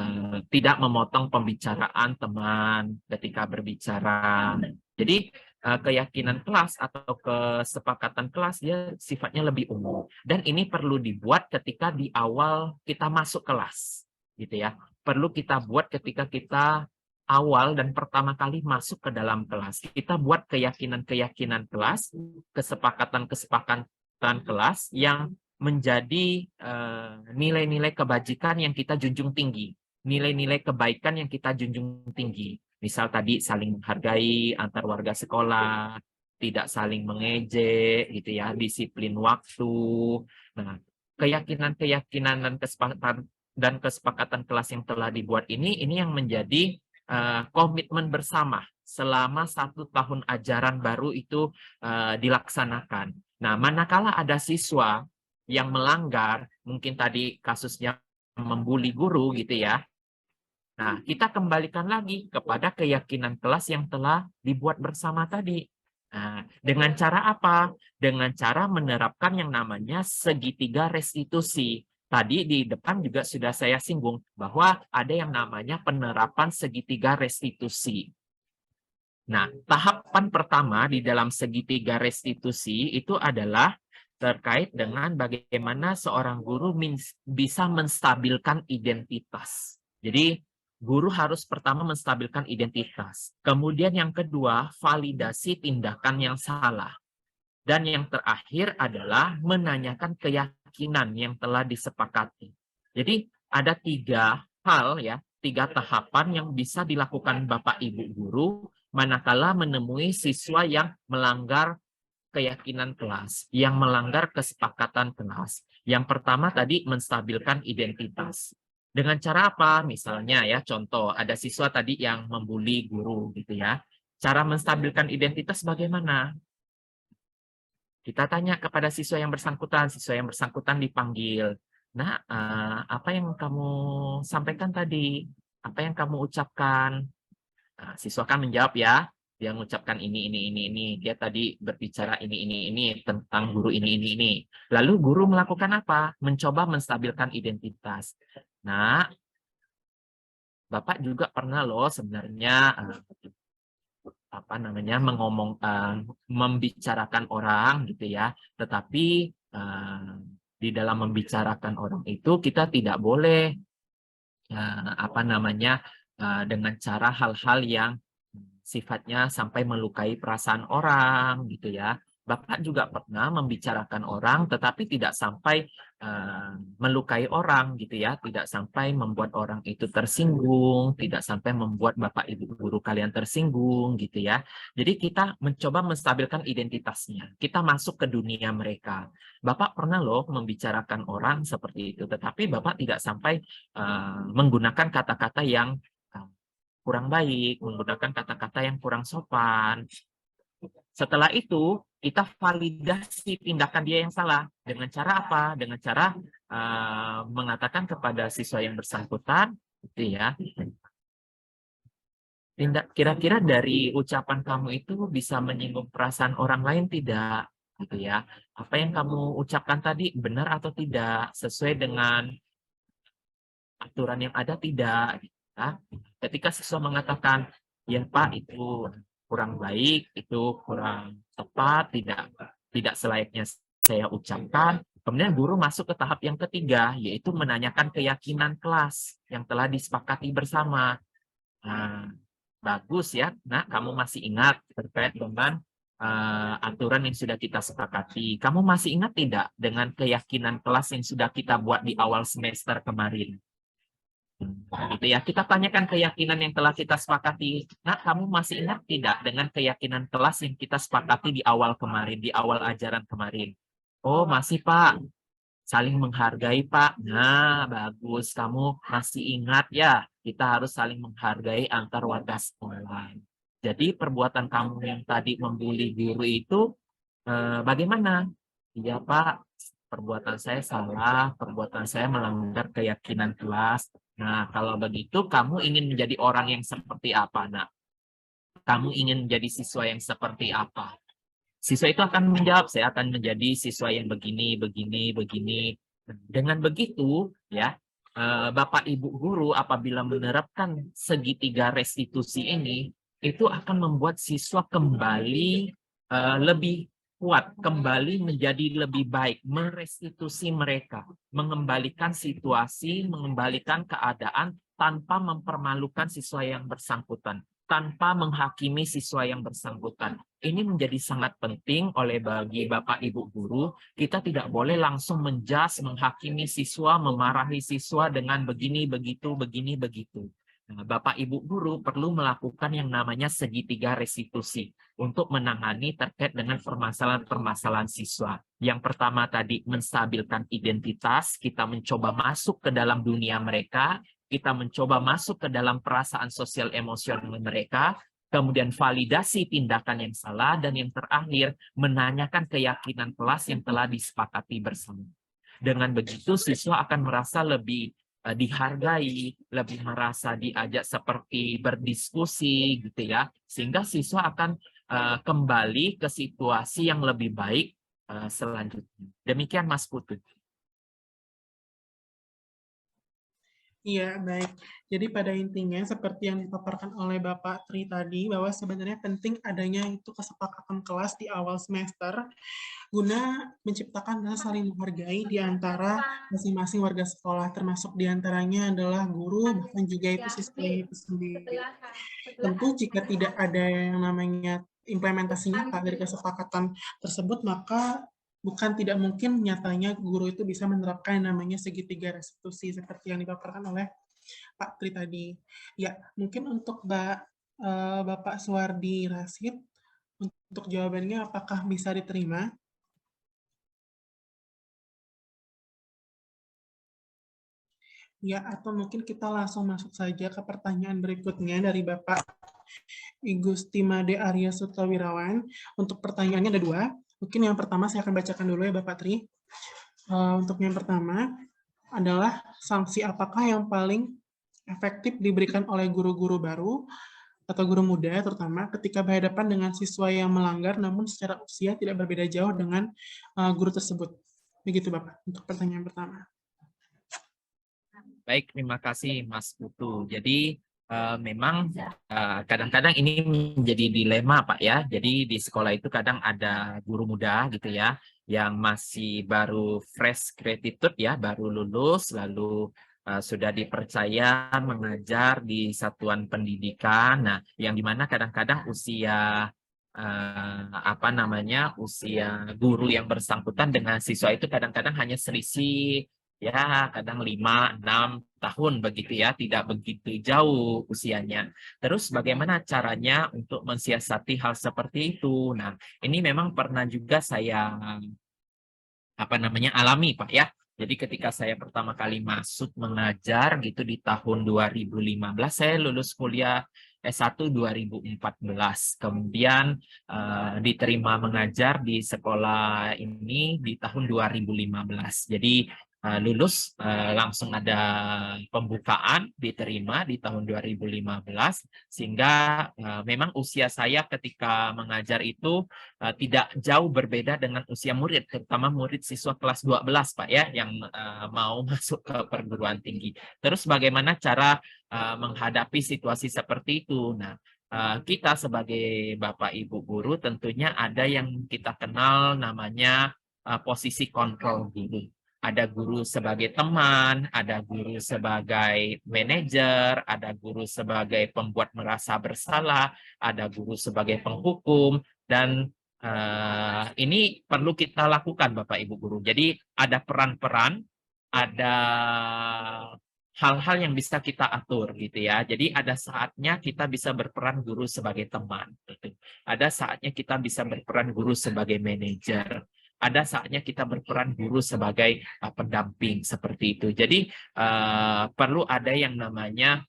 tidak memotong pembicaraan teman ketika berbicara. Jadi keyakinan kelas atau kesepakatan kelas dia sifatnya lebih umum. Dan ini perlu dibuat ketika di awal kita masuk kelas, gitu ya. Perlu kita buat ketika kita awal dan pertama kali masuk ke dalam kelas. Kita buat keyakinan-keyakinan kelas, kesepakatan-kesepakatan kelas yang menjadi nilai-nilai kebajikan yang kita junjung tinggi, nilai-nilai kebaikan yang kita junjung tinggi. Misal tadi saling menghargai antar warga sekolah, tidak saling mengejek, gitu ya, disiplin waktu. Nah, keyakinan-keyakinan dan kesepakatan kelas yang telah dibuat ini yang menjadi komitmen bersama selama 1 tahun ajaran baru itu dilaksanakan. Nah, manakala ada siswa yang melanggar, mungkin tadi kasusnya membuli guru gitu ya, Nah, kita kembalikan lagi kepada keyakinan kelas yang telah dibuat bersama tadi. Nah, dengan cara apa? Dengan cara menerapkan yang namanya segitiga restitusi. Tadi di depan juga sudah saya singgung bahwa ada yang namanya penerapan segitiga restitusi. Nah, tahapan pertama di dalam segitiga restitusi itu adalah terkait dengan bagaimana seorang guru bisa menstabilkan identitas. Jadi, guru harus pertama menstabilkan identitas. Kemudian yang kedua, validasi tindakan yang salah. Dan yang terakhir adalah menanyakan keyakinan yang telah disepakati. Jadi, ada 3 hal ya, 3 tahapan yang bisa dilakukan Bapak Ibu guru manakala menemui siswa yang melanggar keyakinan kelas, yang melanggar kesepakatan kelas. Yang pertama tadi menstabilkan identitas. Dengan cara apa? Misalnya ya, contoh ada siswa tadi yang membuli guru gitu ya. Cara menstabilkan identitas bagaimana? Kita tanya kepada siswa yang bersangkutan dipanggil. Nah, apa yang kamu sampaikan tadi? Apa yang kamu ucapkan? Nah, siswa kan menjawab ya, dia mengucapkan ini. Dia tadi berbicara ini tentang guru ini. Lalu guru melakukan apa? Mencoba menstabilkan identitas. Nah, Bapak juga pernah loh sebenarnya membicarakan orang gitu ya. Tetapi di dalam membicarakan orang itu kita tidak boleh dengan cara hal-hal yang sifatnya sampai melukai perasaan orang gitu ya. Bapak juga pernah membicarakan orang tetapi tidak sampai melukai orang gitu ya, tidak sampai membuat orang itu tersinggung, tidak sampai membuat Bapak Ibu guru kalian tersinggung gitu ya. Jadi kita mencoba menstabilkan identitasnya. Kita masuk ke dunia mereka. Bapak pernah loh membicarakan orang seperti itu, tetapi Bapak tidak sampai menggunakan kata-kata yang kurang baik, menggunakan kata-kata yang kurang sopan. Setelah itu, kita validasi tindakan dia yang salah. Dengan cara apa? Dengan cara mengatakan kepada siswa yang bersangkutan, gitu ya, kira-kira dari ucapan kamu itu bisa menyinggung perasaan orang lain tidak? Gitu ya. Apa yang kamu ucapkan tadi benar atau tidak? Sesuai dengan aturan yang ada tidak? Ya. Ketika siswa mengatakan, ya Pak itu kurang baik, itu kurang tepat, tidak selayaknya saya ucapkan. Kemudian guru masuk ke tahap yang ketiga, yaitu menanyakan keyakinan kelas yang telah disepakati bersama. Nah, bagus ya, nah kamu masih ingat terkait dengan aturan yang sudah kita sepakati. Kamu masih ingat tidak dengan keyakinan kelas yang sudah kita buat di awal semester kemarin? Gitu ya, kita tanyakan keyakinan yang telah kita sepakati. Nah, kamu masih ingat tidak dengan keyakinan kelas yang kita sepakati di awal kemarin, di awal ajaran kemarin? Oh, masih Pak. Saling menghargai Pak. Nah, bagus. Kamu masih ingat ya, kita harus saling menghargai antar warga sekolah. Jadi perbuatan kamu yang tadi membuli guru itu bagaimana? Iya Pak, perbuatan saya salah, perbuatan saya melanggar keyakinan kelas. Nah, kalau begitu kamu ingin menjadi orang yang seperti apa, Nak? Kamu ingin menjadi siswa yang seperti apa? Siswa itu akan menjawab, saya akan menjadi siswa yang begini, begini, begini. Dengan begitu, ya, Bapak Ibu guru apabila menerapkan segitiga restitusi ini, itu akan membuat siswa kembali lebih kuat, kembali menjadi lebih baik, merestitusi mereka, mengembalikan situasi, mengembalikan keadaan tanpa mempermalukan siswa yang bersangkutan, tanpa menghakimi siswa yang bersangkutan. Ini menjadi sangat penting bagi Bapak Ibu guru. Kita tidak boleh langsung menjas, menghakimi siswa, memarahi siswa dengan begini, begitu, begini, begitu. Nah, Bapak Ibu guru perlu melakukan yang namanya segitiga restitusi untuk menangani terkait dengan permasalahan-permasalahan siswa. Yang pertama tadi menstabilkan identitas, kita mencoba masuk ke dalam dunia mereka, kita mencoba masuk ke dalam perasaan sosial emosional mereka, kemudian validasi tindakan yang salah, dan yang terakhir menanyakan keyakinan kelas yang telah disepakati bersama. Dengan begitu siswa akan merasa lebih dihargai, lebih merasa diajak seperti berdiskusi gitu ya, sehingga siswa akan kembali ke situasi yang lebih baik selanjutnya. Demikian Mas Putu. Iya, baik. Jadi pada intinya seperti yang dipaparkan oleh Bapak Tri tadi, bahwa sebenarnya penting adanya itu kesepakatan kelas di awal semester guna menciptakan rasa saling menghargai di antara masing-masing warga sekolah, termasuk di antaranya adalah guru, bahkan juga itu siswanya itu sendiri. Tentu jika tidak ada yang namanya implementasi nyata dari kesepakatan tersebut, maka bukan tidak mungkin nyatanya guru itu bisa menerapkan yang namanya segitiga restitusi seperti yang dipaparkan oleh Pak Tri tadi. Ya, mungkin untuk Bapak Suwardi Rasid, untuk jawabannya apakah bisa diterima? Ya, atau mungkin kita langsung masuk saja ke pertanyaan berikutnya dari Bapak Igustimade Arya Sutrawirawan. Untuk pertanyaannya ada dua. Mungkin yang pertama saya akan bacakan dulu ya Bapak Tri. Untuk yang pertama adalah sanksi apakah yang paling efektif diberikan oleh guru-guru baru atau guru muda terutama ketika berhadapan dengan siswa yang melanggar namun secara usia tidak berbeda jauh dengan guru tersebut. Begitu Bapak untuk pertanyaan pertama. Baik, terima kasih Mas Putu. Jadi memang kadang-kadang ini menjadi dilema Pak ya. Jadi di sekolah itu kadang ada guru muda gitu ya, yang masih baru fresh gratitude ya, baru lulus, lalu sudah dipercaya mengajar di satuan pendidikan. Nah, yang dimana kadang-kadang usia usia guru yang bersangkutan dengan siswa itu kadang-kadang hanya selisih ya kadang 5-6 tahun begitu ya, tidak begitu jauh usianya. Terus bagaimana caranya untuk mensiasati hal seperti itu? Nah, ini memang pernah juga saya alami Pak ya. Jadi ketika saya pertama kali masuk mengajar gitu di tahun 2015, saya lulus kuliah S1 2014. Kemudian diterima mengajar di sekolah ini di tahun 2015. Jadi lulus langsung ada pembukaan diterima di tahun 2015 sehingga memang usia saya ketika mengajar itu tidak jauh berbeda dengan usia murid, terutama murid siswa kelas 12 Pak ya, yang mau masuk ke perguruan tinggi. Terus bagaimana cara menghadapi situasi seperti itu? Nah, kita sebagai Bapak Ibu guru tentunya ada yang kita kenal namanya posisi kontrol guru. Ada guru sebagai teman, ada guru sebagai manajer, ada guru sebagai pembuat merasa bersalah, ada guru sebagai penghukum, dan ini perlu kita lakukan Bapak Ibu guru. Jadi ada peran-peran, ada hal-hal yang bisa kita atur gitu ya. Jadi ada saatnya kita bisa berperan guru sebagai teman gitu. Ada saatnya kita bisa berperan guru sebagai manajer. Ada saatnya kita berperan guru sebagai pendamping seperti itu. Jadi perlu ada yang namanya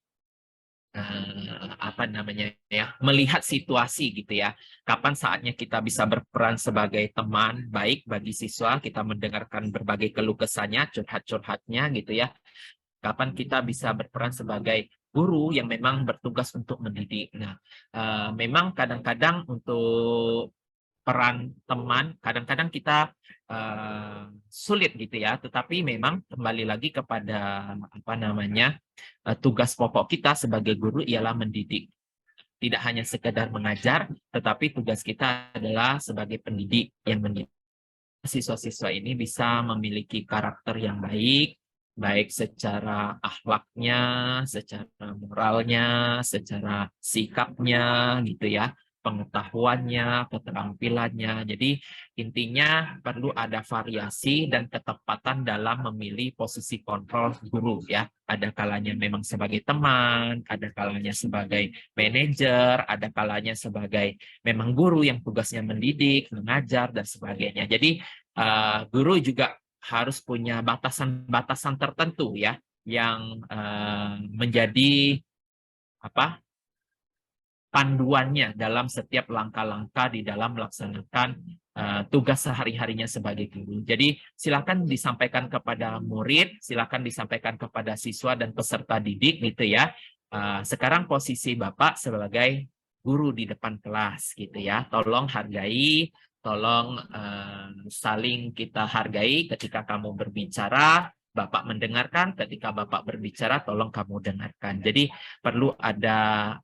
melihat situasi gitu ya. Kapan saatnya kita bisa berperan sebagai teman baik bagi siswa, kita mendengarkan berbagai keluh kesahnya, curhat-curhatnya gitu ya. Kapan kita bisa berperan sebagai guru yang memang bertugas untuk mendidik. Nah, memang kadang-kadang untuk peran teman, kadang-kadang kita sulit gitu ya, tetapi memang kembali lagi kepada tugas pokok kita sebagai guru ialah mendidik. Tidak hanya sekedar mengajar, tetapi tugas kita adalah sebagai pendidik yang mendidik. Siswa-siswa ini bisa memiliki karakter yang baik, baik secara akhlaknya, secara moralnya, secara sikapnya gitu ya, pengetahuannya, keterampilannya. Jadi intinya perlu ada variasi dan ketepatan dalam memilih posisi kontrol guru ya. Ada kalanya memang sebagai teman, ada kalanya sebagai manajer, ada kalanya sebagai memang guru yang tugasnya mendidik, mengajar dan sebagainya. Jadi guru juga harus punya batasan-batasan tertentu ya yang menjadi panduannya dalam setiap langkah-langkah di dalam melaksanakan tugas sehari-harinya sebagai guru. Jadi silakan disampaikan kepada murid, silakan disampaikan kepada siswa dan peserta didik gitu ya. Sekarang posisi Bapak sebagai guru di depan kelas gitu ya. Tolong hargai, tolong saling kita hargai ketika kamu berbicara, Bapak mendengarkan, ketika Bapak berbicara tolong kamu dengarkan. Jadi perlu ada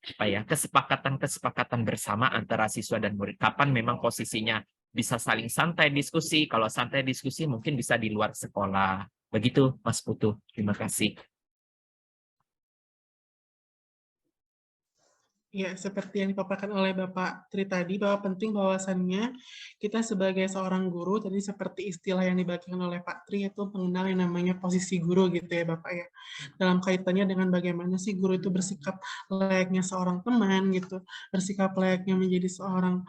kesepakatan bersama antara siswa dan murid. Kapan memang posisinya bisa saling santai diskusi. Kalau santai diskusi mungkin bisa di luar sekolah. Begitu, Mas Putu. Terima kasih. Ya, seperti yang dipaparkan oleh Bapak Tri tadi, bahwa penting bahwasannya kita sebagai seorang guru, tadi seperti istilah yang dibagikan oleh Pak Tri, itu mengenal yang namanya posisi guru gitu ya Bapak ya. Dalam kaitannya dengan bagaimana sih guru itu bersikap layaknya seorang teman gitu, bersikap layaknya menjadi seorang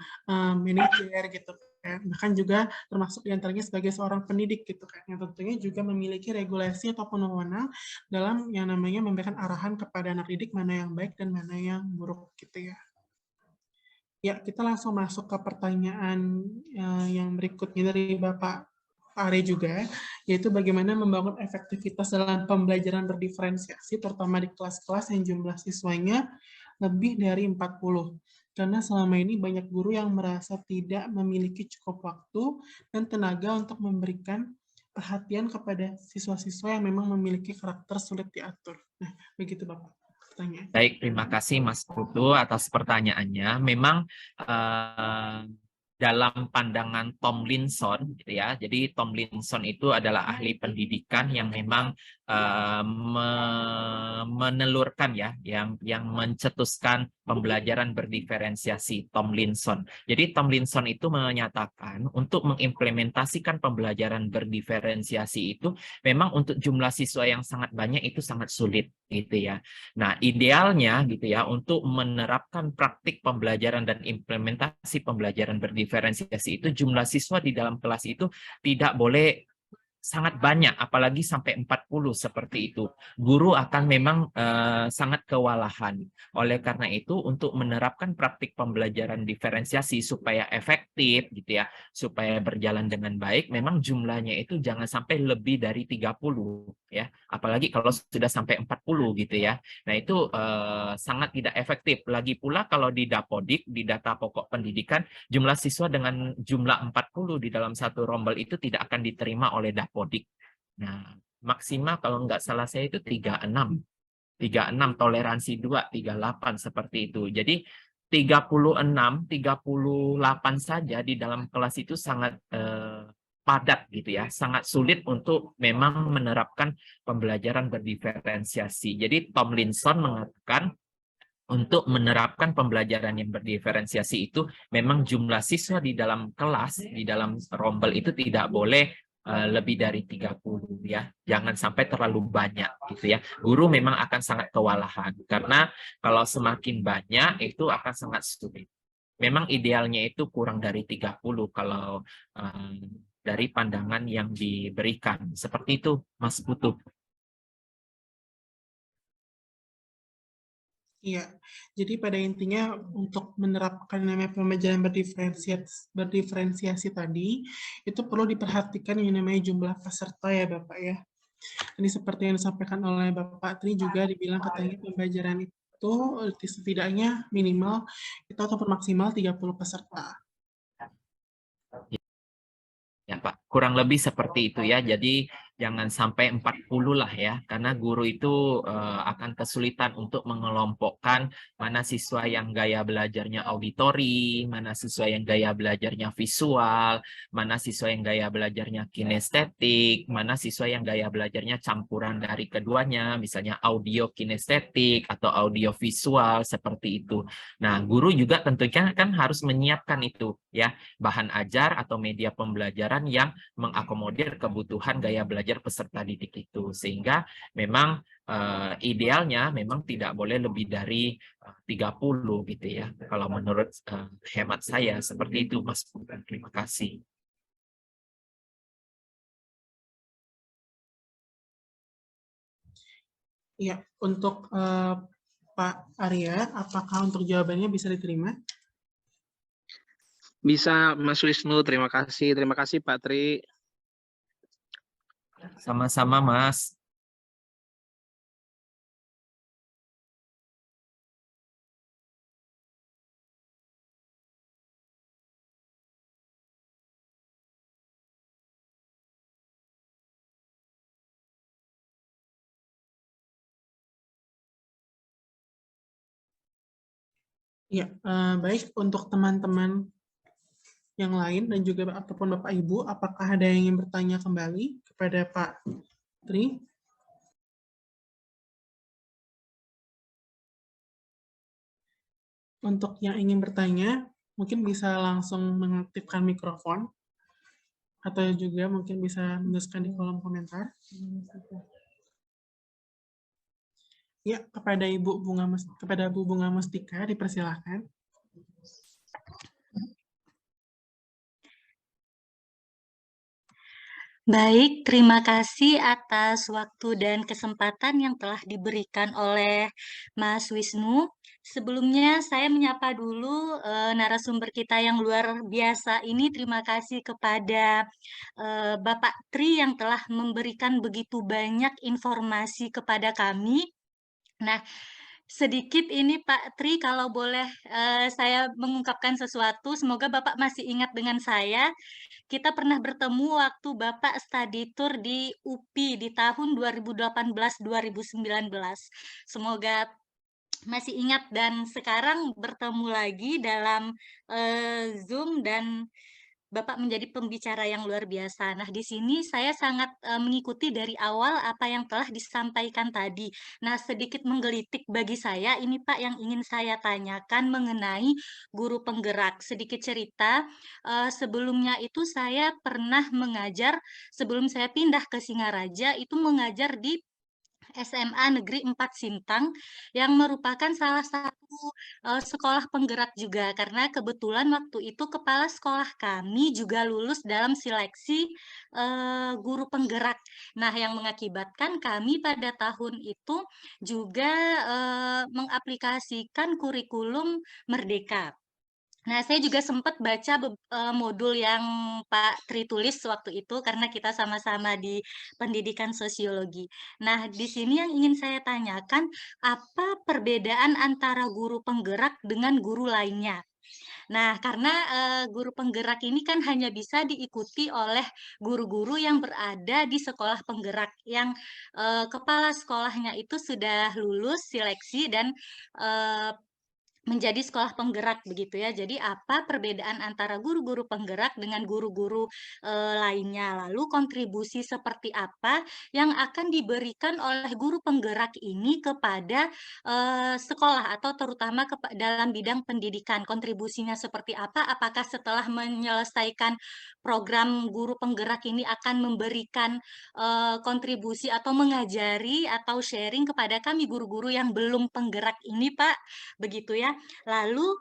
manajer gitu kan. Bahkan juga termasuk diantaranya sebagai seorang pendidik gitu kan, yang tentunya juga memiliki regulasi ataupun wewenang dalam yang namanya memberikan arahan kepada anak didik mana yang baik dan mana yang buruk gitu ya. Ya, kita langsung masuk ke pertanyaan yang berikutnya dari Bapak Ari juga, yaitu bagaimana membangun efektivitas dalam pembelajaran berdiferensiasi, terutama di kelas-kelas yang jumlah siswanya lebih dari 40. Karena selama ini banyak guru yang merasa tidak memiliki cukup waktu dan tenaga untuk memberikan perhatian kepada siswa-siswa yang memang memiliki karakter sulit diatur. Nah, begitu Bapak pertanyaan. Baik, terima kasih Mas Putu atas pertanyaannya. Memang dalam pandangan Tomlinson, gitu ya. Jadi Tomlinson itu adalah ahli pendidikan yang memang menelurkan ya, yang mencetuskan pembelajaran berdiferensiasi, Tomlinson. Jadi Tomlinson itu menyatakan untuk mengimplementasikan pembelajaran berdiferensiasi itu memang untuk jumlah siswa yang sangat banyak itu sangat sulit, gitu ya. Nah, idealnya gitu ya untuk menerapkan praktik pembelajaran dan implementasi pembelajaran berdiferensiasi itu jumlah siswa di dalam kelas itu tidak boleh sangat banyak, apalagi sampai 40 seperti itu. Guru akan memang sangat kewalahan. Oleh karena itu, untuk menerapkan praktik pembelajaran diferensiasi supaya efektif, gitu ya, supaya berjalan dengan baik, memang jumlahnya itu jangan sampai lebih dari 30, ya. Apalagi kalau sudah sampai 40, gitu ya. Nah, itu sangat tidak efektif. Lagi pula kalau di Dapodik, di data pokok pendidikan, jumlah siswa dengan jumlah 40 di dalam satu rombel itu tidak akan diterima oleh Dapodik. Nah, maksimal kalau nggak salah saya itu 36. 36 toleransi 2, 38 seperti itu. Jadi 36, 38 saja di dalam kelas itu sangat padat gitu ya, sangat sulit untuk memang menerapkan pembelajaran berdiferensiasi. Jadi Tomlinson mengatakan untuk menerapkan pembelajaran yang berdiferensiasi itu memang jumlah siswa di dalam kelas, di dalam rombel itu tidak boleh lebih dari 30 ya. Jangan sampai terlalu banyak gitu ya. Guru memang akan sangat kewalahan karena kalau semakin banyak itu akan sangat sulit. Memang idealnya itu kurang dari 30 kalau dari pandangan yang diberikan. Seperti itu Mas Putu. Iya, jadi pada intinya untuk menerapkan namanya pembelajaran berdiferensiasi tadi, itu perlu diperhatikan yang namanya jumlah peserta ya Bapak ya. Ini seperti yang disampaikan oleh Bapak Tri juga dibilang katanya pembelajaran itu setidaknya minimal itu ataupun maksimal 30 peserta. Ya Pak, kurang lebih seperti itu ya. Jadi jangan sampai 40 lah ya, karena guru itu akan kesulitan untuk mengelompokkan mana siswa yang gaya belajarnya auditori, mana siswa yang gaya belajarnya visual, mana siswa yang gaya belajarnya kinestetik, mana siswa yang gaya belajarnya campuran dari keduanya, misalnya audio kinestetik atau audio visual seperti itu. Nah, guru juga tentunya kan harus menyiapkan itu ya, bahan ajar atau media pembelajaran yang mengakomodir kebutuhan gaya belajar peserta didik itu. Sehingga memang idealnya memang tidak boleh lebih dari 30 gitu ya. Kalau menurut hemat saya seperti itu Mas. Terima kasih. Iya, untuk Pak Arya, apakah untuk jawabannya bisa diterima? Bisa, Mas Wisnu. Terima kasih. Terima kasih, Pak Tri. Sama-sama, Mas. Ya, baik untuk teman-teman yang lain dan juga ataupun Bapak Ibu, apakah ada yang ingin bertanya kembali kepada Pak Tri? Untuk yang ingin bertanya, mungkin bisa langsung mengaktifkan mikrofon atau juga mungkin bisa menuliskan di kolom komentar. Ya, kepada Bu Bunga Mustika dipersilahkan. Baik, terima kasih atas waktu dan kesempatan yang telah diberikan oleh Mas Wisnu. Sebelumnya saya menyapa dulu narasumber kita yang luar biasa ini. Terima kasih kepada Bapak Tri yang telah memberikan begitu banyak informasi kepada kami. Nah, sedikit ini Pak Tri, kalau boleh saya mengungkapkan sesuatu, semoga Bapak masih ingat dengan saya. Kita pernah bertemu waktu Bapak study tour di UPI di tahun 2018-2019. Semoga masih ingat dan sekarang bertemu lagi dalam Zoom dan Bapak menjadi pembicara yang luar biasa. Nah, di sini saya sangat mengikuti dari awal apa yang telah disampaikan tadi. Nah, sedikit menggelitik bagi saya, ini Pak yang ingin saya tanyakan mengenai guru penggerak. Sedikit cerita, sebelumnya itu saya pernah mengajar, sebelum saya pindah ke Singaraja, itu mengajar di SMA Negeri 4 Sintang yang merupakan salah satu sekolah penggerak juga karena kebetulan waktu itu kepala sekolah kami juga lulus dalam seleksi guru penggerak. Nah, yang mengakibatkan kami pada tahun itu juga mengaplikasikan kurikulum Merdeka. Nah, saya juga sempat baca modul yang Pak Tri tulis waktu itu karena kita sama-sama di pendidikan sosiologi. Nah, di sini yang ingin saya tanyakan, apa perbedaan antara guru penggerak dengan guru lainnya? Nah, karena guru penggerak ini kan hanya bisa diikuti oleh guru-guru yang berada di sekolah penggerak yang kepala sekolahnya itu sudah lulus seleksi dan menjadi sekolah penggerak begitu ya. Jadi apa perbedaan antara guru-guru penggerak dengan guru-guru lainnya? Lalu kontribusi seperti apa yang akan diberikan oleh guru penggerak ini kepada sekolah atau terutama dalam bidang pendidikan? Kontribusinya seperti apa? Apakah setelah menyelesaikan program guru penggerak ini akan memberikan kontribusi atau mengajari atau sharing kepada kami guru-guru yang belum penggerak ini, Pak? Begitu ya. Lalu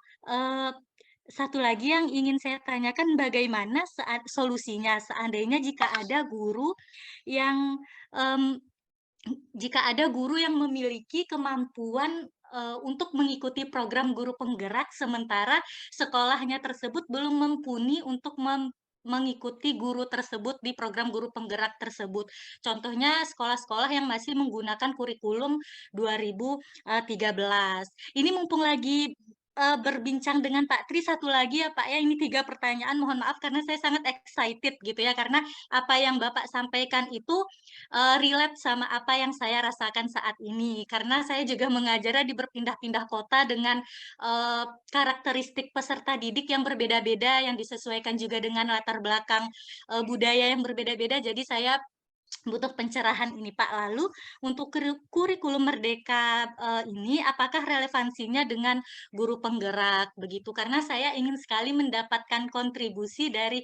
satu lagi yang ingin saya tanyakan, bagaimana solusinya seandainya jika ada guru yang memiliki kemampuan untuk mengikuti program guru penggerak sementara sekolahnya tersebut belum mumpuni untuk mengikuti guru tersebut di program guru penggerak tersebut. Contohnya sekolah-sekolah yang masih menggunakan kurikulum 2013. Ini mumpung lagi berbincang dengan Pak Tri, satu lagi ya Pak ya, ini 3 pertanyaan, mohon maaf karena saya sangat excited gitu ya, karena apa yang Bapak sampaikan itu relate sama apa yang saya rasakan saat ini, karena saya juga mengajarnya di berpindah-pindah kota dengan karakteristik peserta didik yang berbeda-beda, yang disesuaikan juga dengan latar belakang budaya yang berbeda-beda, jadi saya butuh pencerahan ini Pak. Lalu untuk kurikulum Merdeka ini apakah relevansinya dengan guru penggerak begitu? Karena saya ingin sekali mendapatkan kontribusi dari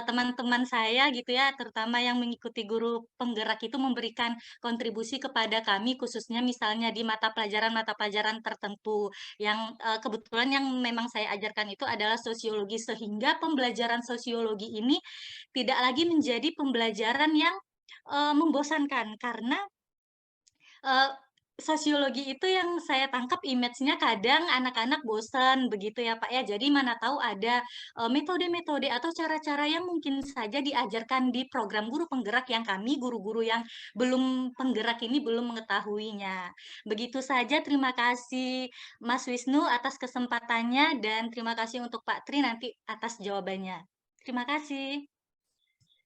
teman-teman saya gitu ya, terutama yang mengikuti guru penggerak itu memberikan kontribusi kepada kami khususnya misalnya di mata pelajaran tertentu yang kebetulan yang memang saya ajarkan itu adalah sosiologi, sehingga pembelajaran sosiologi ini tidak lagi menjadi pembelajaran yang membosankan karena sosiologi itu yang saya tangkap image-nya kadang anak-anak bosan begitu ya Pak ya. Jadi mana tahu ada metode-metode atau cara-cara yang mungkin saja diajarkan di program guru penggerak yang kami guru-guru yang belum penggerak ini belum mengetahuinya. Begitu saja, terima kasih Mas Wisnu atas kesempatannya dan terima kasih untuk Pak Tri nanti atas jawabannya. Terima kasih.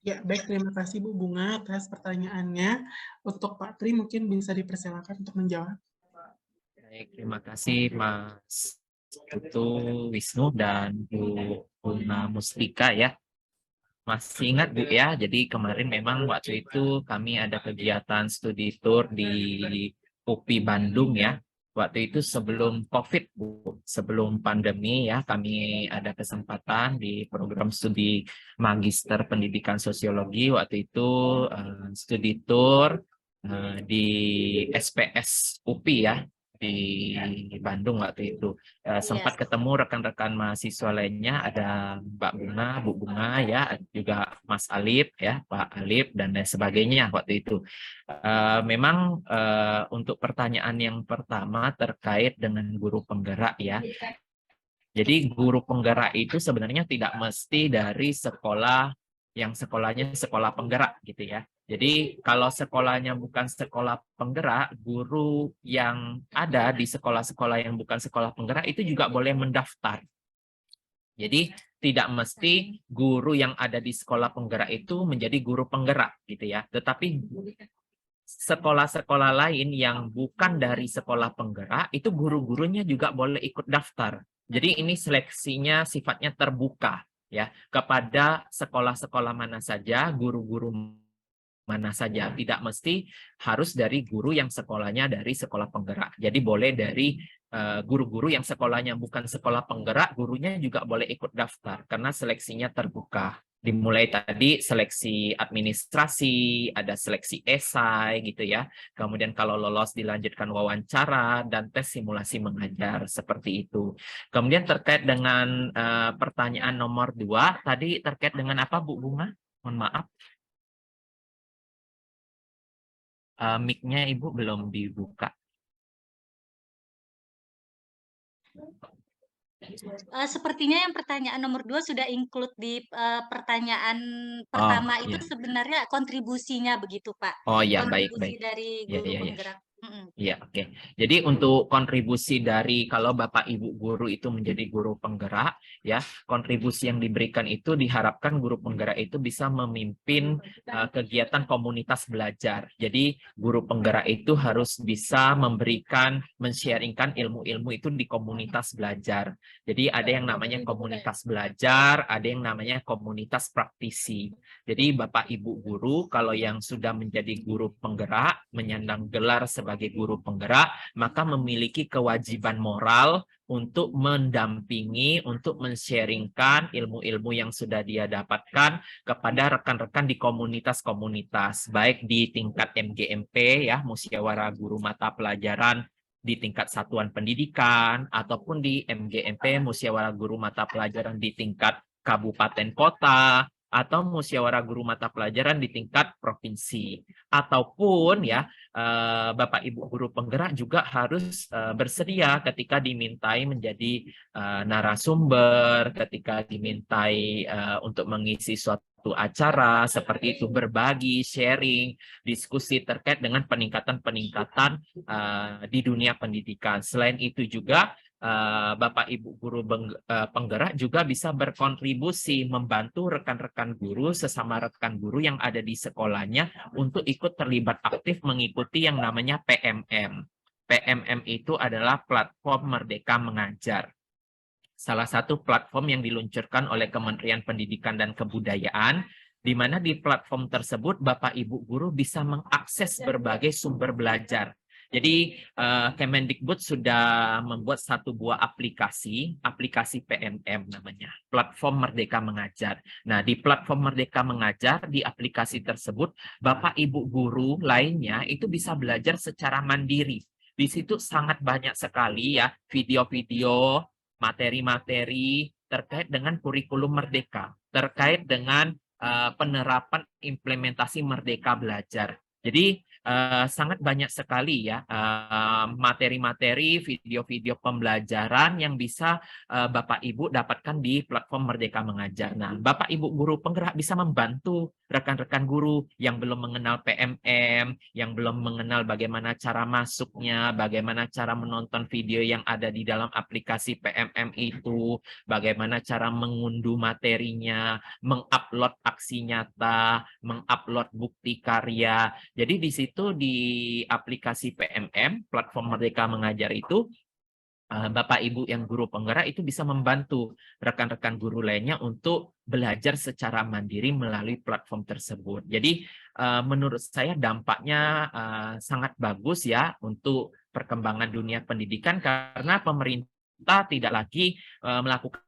Ya, baik. Terima kasih Bu Bunga atas pertanyaannya. Untuk Pak Tri mungkin bisa dipersilakan untuk menjawab. Baik, terima kasih Mas Putu Wisnu dan Bu Bunga Muslika ya. Masih ingat Bu ya, jadi kemarin memang waktu itu kami ada kegiatan studi tour di UPI Bandung ya. Waktu itu sebelum COVID Bu, sebelum pandemi ya, kami ada kesempatan di program studi Magister Pendidikan Sosiologi. Waktu itu studi tour di SPS UPI ya, di Bandung waktu itu. Sempat Yes. ketemu rekan-rekan mahasiswa lainnya, ada Mbak Bunga, Bu Bunga ya, juga Mas Alip ya, Pak Alip dan lain sebagainya waktu itu. Memang untuk pertanyaan yang pertama terkait dengan guru penggerak ya. Jadi guru penggerak itu sebenarnya tidak mesti dari sekolah yang sekolahnya sekolah penggerak gitu ya. Jadi kalau sekolahnya bukan sekolah penggerak, guru yang ada di sekolah-sekolah yang bukan sekolah penggerak itu juga boleh mendaftar. Jadi tidak mesti guru yang ada di sekolah penggerak itu menjadi guru penggerak gitu ya. Tetapi sekolah-sekolah lain yang bukan dari sekolah penggerak itu guru-gurunya juga boleh ikut daftar. Jadi ini seleksinya sifatnya terbuka ya kepada sekolah-sekolah mana saja, guru-guru mana saja. Tidak mesti harus dari guru yang sekolahnya dari sekolah penggerak. Jadi boleh dari guru-guru yang sekolahnya bukan sekolah penggerak, gurunya juga boleh ikut daftar karena seleksinya terbuka. Dimulai tadi seleksi administrasi, ada seleksi esai gitu ya. Kemudian kalau lolos dilanjutkan wawancara dan tes simulasi mengajar seperti itu. Kemudian terkait dengan pertanyaan nomor 2, tadi terkait dengan apa Bu Bunga? Mohon maaf. Mic-nya Ibu belum dibuka. Sepertinya yang pertanyaan nomor 2 sudah include di pertanyaan pertama itu Iya. sebenarnya kontribusinya begitu Pak. Oh ya, Kontribusi baik. dari Ya, guru ya, ya. penggerak. Iya, oke. Jadi untuk kontribusi dari kalau Bapak Ibu guru itu menjadi guru penggerak, ya, kontribusi yang diberikan itu diharapkan guru penggerak itu bisa memimpin kegiatan komunitas belajar. Jadi guru penggerak itu harus bisa memberikan, men-sharingkan ilmu-ilmu itu di komunitas belajar. Jadi ada yang namanya komunitas belajar, ada yang namanya komunitas praktisi. Jadi Bapak Ibu guru kalau yang sudah menjadi guru penggerak, menyandang gelar sebagai guru penggerak, maka memiliki kewajiban moral untuk mendampingi, untuk men-sharingkan ilmu-ilmu yang sudah dia dapatkan kepada rekan-rekan di komunitas-komunitas, baik di tingkat MGMP, ya, Musyawarah Guru Mata Pelajaran di tingkat satuan pendidikan, ataupun di MGMP, Musyawarah Guru Mata Pelajaran di tingkat kabupaten kota, atau musyawarah guru mata pelajaran di tingkat provinsi, ataupun ya Bapak Ibu guru penggerak juga harus bersedia ketika dimintai menjadi narasumber, ketika dimintai untuk mengisi suatu acara seperti itu, berbagi, sharing, diskusi terkait dengan peningkatan-peningkatan di dunia pendidikan. Selain itu juga Bapak Ibu guru penggerak juga bisa berkontribusi membantu rekan-rekan guru, sesama rekan guru yang ada di sekolahnya untuk ikut terlibat aktif mengikuti yang namanya PMM. PMM itu adalah platform Merdeka Mengajar. Salah satu platform yang diluncurkan oleh Kementerian Pendidikan dan Kebudayaan, di mana di platform tersebut Bapak Ibu guru bisa mengakses berbagai sumber belajar. Jadi Kemendikbud sudah membuat satu buah aplikasi PMM namanya, Platform Merdeka Mengajar. Nah, di Platform Merdeka Mengajar, di aplikasi tersebut, Bapak Ibu guru lainnya itu bisa belajar secara mandiri. Di situ sangat banyak sekali ya video-video, materi-materi terkait dengan kurikulum Merdeka, terkait dengan penerapan implementasi Merdeka Belajar. Jadi sangat banyak sekali ya materi-materi, video-video pembelajaran yang bisa Bapak Ibu dapatkan di platform Merdeka Mengajar. Nah, Bapak Ibu guru penggerak bisa membantu rekan-rekan guru yang belum mengenal PMM, yang belum mengenal bagaimana cara masuknya, bagaimana cara menonton video yang ada di dalam aplikasi PMM itu, bagaimana cara mengunduh materinya, mengupload aksi nyata, mengupload bukti karya. Jadi di situ di aplikasi PMM, platform Merdeka Mengajar itu, Bapak Ibu yang guru penggerak itu bisa membantu rekan-rekan guru lainnya untuk belajar secara mandiri melalui platform tersebut. Jadi menurut saya dampaknya sangat bagus ya untuk perkembangan dunia pendidikan karena pemerintah tidak lagi melakukan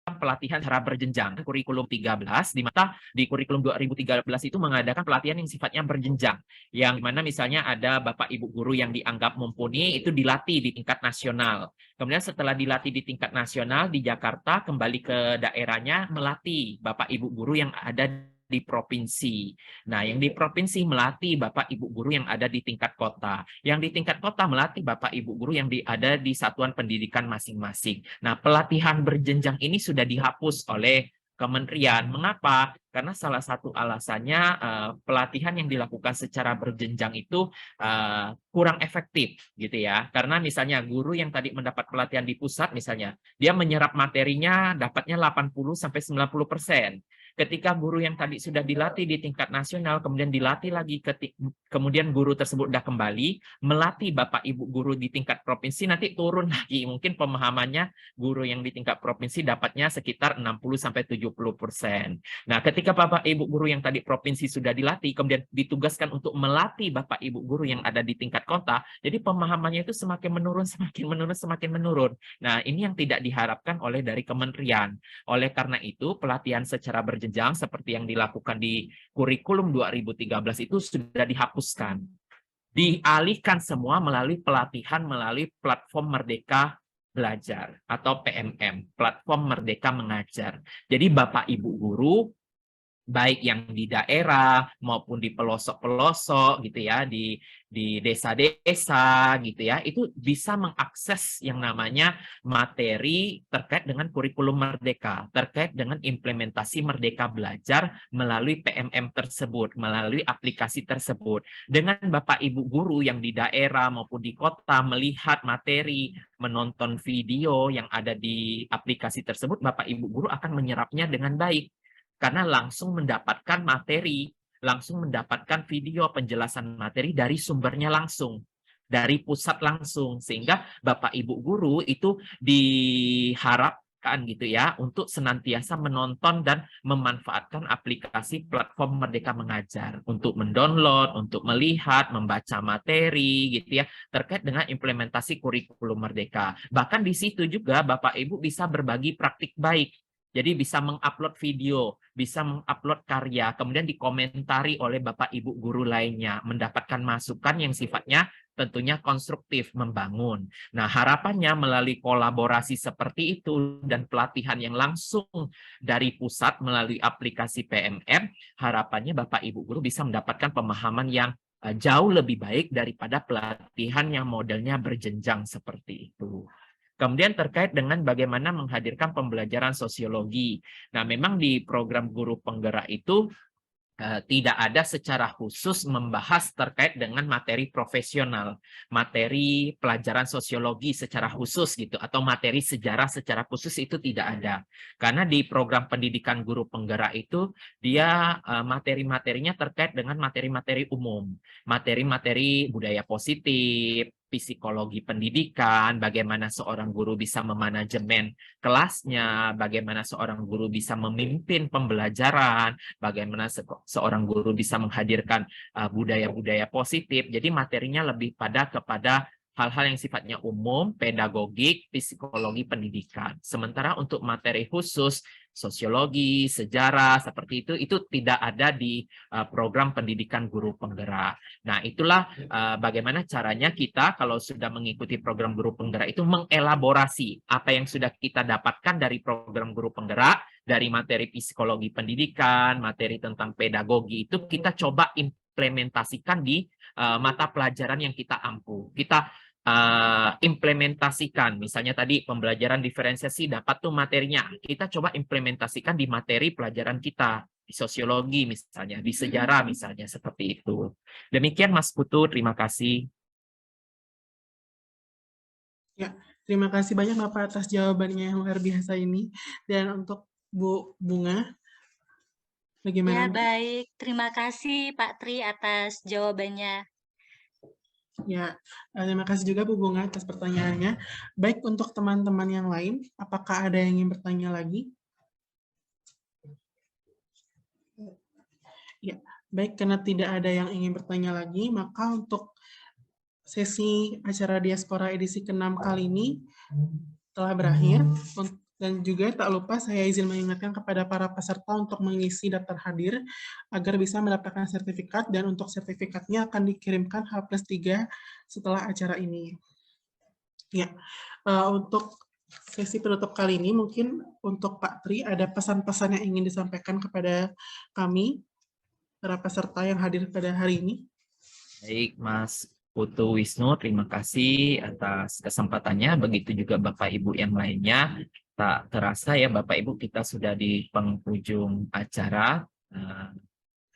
pelatihan secara berjenjang. Kurikulum 13, di mana di kurikulum 2013 itu mengadakan pelatihan yang sifatnya berjenjang. Yang mana misalnya ada Bapak Ibu guru yang dianggap mumpuni, itu dilatih di tingkat nasional. Kemudian setelah dilatih di tingkat nasional, di Jakarta, kembali ke daerahnya, melatih Bapak Ibu guru yang ada di provinsi. Nah, yang di provinsi melatih Bapak Ibu guru yang ada di tingkat kota. Yang di tingkat kota melatih Bapak Ibu guru yang ada di satuan pendidikan masing-masing. Nah, pelatihan berjenjang ini sudah dihapus oleh kementerian. Mengapa? Karena salah satu alasannya pelatihan yang dilakukan secara berjenjang itu kurang efektif gitu ya. Karena misalnya guru yang tadi mendapat pelatihan di pusat misalnya, dia menyerap materinya dapatnya 80-90%. Ketika guru yang tadi sudah dilatih di tingkat nasional, kemudian dilatih lagi, kemudian guru tersebut sudah kembali, melatih Bapak Ibu guru di tingkat provinsi, nanti turun lagi. Mungkin pemahamannya guru yang di tingkat provinsi dapatnya sekitar 60-70%. Nah, ketika Bapak Ibu guru yang tadi provinsi sudah dilatih, kemudian ditugaskan untuk melatih Bapak Ibu guru yang ada di tingkat kota, jadi pemahamannya itu semakin menurun, semakin menurun, semakin menurun. Nah, ini yang tidak diharapkan oleh dari kementerian. Oleh karena itu, pelatihan secara berjenjang seperti yang dilakukan di kurikulum 2013 itu sudah dihapuskan. Dialihkan semua melalui pelatihan melalui platform Merdeka Belajar atau PMM, platform Merdeka Mengajar. Jadi Bapak Ibu guru baik yang di daerah maupun di pelosok-pelosok gitu ya, di desa-desa gitu ya, itu bisa mengakses yang namanya materi terkait dengan kurikulum Merdeka, terkait dengan implementasi Merdeka Belajar melalui PMM tersebut, melalui aplikasi tersebut. Dengan Bapak Ibu guru yang di daerah maupun di kota melihat materi, menonton video yang ada di aplikasi tersebut, Bapak Ibu guru akan menyerapnya dengan baik. Karena langsung mendapatkan materi, langsung mendapatkan video penjelasan materi dari sumbernya langsung, dari pusat langsung. Sehingga Bapak Ibu guru itu diharapkan gitu ya, untuk senantiasa menonton dan memanfaatkan aplikasi platform Merdeka Mengajar. Untuk mendownload, untuk melihat, membaca materi gitu ya, terkait dengan implementasi kurikulum Merdeka. Bahkan di situ juga Bapak Ibu bisa berbagi praktik baik. Jadi bisa mengupload video, bisa mengupload karya, kemudian dikomentari oleh Bapak Ibu guru lainnya, mendapatkan masukan yang sifatnya tentunya konstruktif, membangun. Nah, harapannya melalui kolaborasi seperti itu dan pelatihan yang langsung dari pusat melalui aplikasi PMM, harapannya Bapak Ibu guru bisa mendapatkan pemahaman yang jauh lebih baik daripada pelatihan yang modelnya berjenjang seperti itu. Kemudian terkait dengan bagaimana menghadirkan pembelajaran sosiologi. Nah, memang di program guru penggerak itu tidak ada secara khusus membahas terkait dengan materi profesional, materi pelajaran sosiologi secara khusus gitu, atau materi sejarah secara khusus itu tidak ada. Karena di program pendidikan guru penggerak itu, dia materi-materinya terkait dengan materi-materi umum, materi-materi budaya positif, psikologi pendidikan, bagaimana seorang guru bisa memanajemen kelasnya, bagaimana seorang guru bisa memimpin pembelajaran, bagaimana seorang guru bisa menghadirkan budaya-budaya positif. Jadi materinya lebih kepada hal-hal yang sifatnya umum, pedagogik, psikologi pendidikan. Sementara untuk materi khusus, sosiologi, sejarah, seperti itu tidak ada di program pendidikan guru penggerak. Nah, itulah bagaimana caranya kita kalau sudah mengikuti program guru penggerak itu mengelaborasi apa yang sudah kita dapatkan dari program guru penggerak, dari materi psikologi pendidikan, materi tentang pedagogi itu kita coba implementasikan di mata pelajaran yang kita ampu. Kita implementasikan, misalnya tadi pembelajaran diferensiasi dapat tuh materinya, kita coba implementasikan di materi pelajaran kita, di sosiologi misalnya, di sejarah misalnya, seperti itu. Demikian Mas Putu, terima kasih. Ya, terima kasih banyak Bapak atas jawabannya yang luar biasa ini. Dan untuk Bu Bunga, bagaimana? Ya, baik. Terima kasih Pak Tri atas jawabannya. Ya, terima kasih juga Bu Bunga atas pertanyaannya. Baik, untuk teman-teman yang lain, apakah ada yang ingin bertanya lagi? Ya, baik, karena tidak ada yang ingin bertanya lagi, maka untuk sesi acara Diaspora edisi ke-6 kali ini telah berakhir. Dan juga tak lupa saya izin mengingatkan kepada para peserta untuk mengisi daftar hadir agar bisa mendapatkan sertifikat, dan untuk sertifikatnya akan dikirimkan H+3 setelah acara ini. Ya, untuk sesi penutup kali ini mungkin untuk Pak Tri ada pesan-pesan yang ingin disampaikan kepada kami, para peserta yang hadir pada hari ini. Baik, Mas Putu Wisnu, terima kasih atas kesempatannya. Begitu juga Bapak Ibu yang lainnya. Tak terasa ya Bapak Ibu, kita sudah di penghujung acara.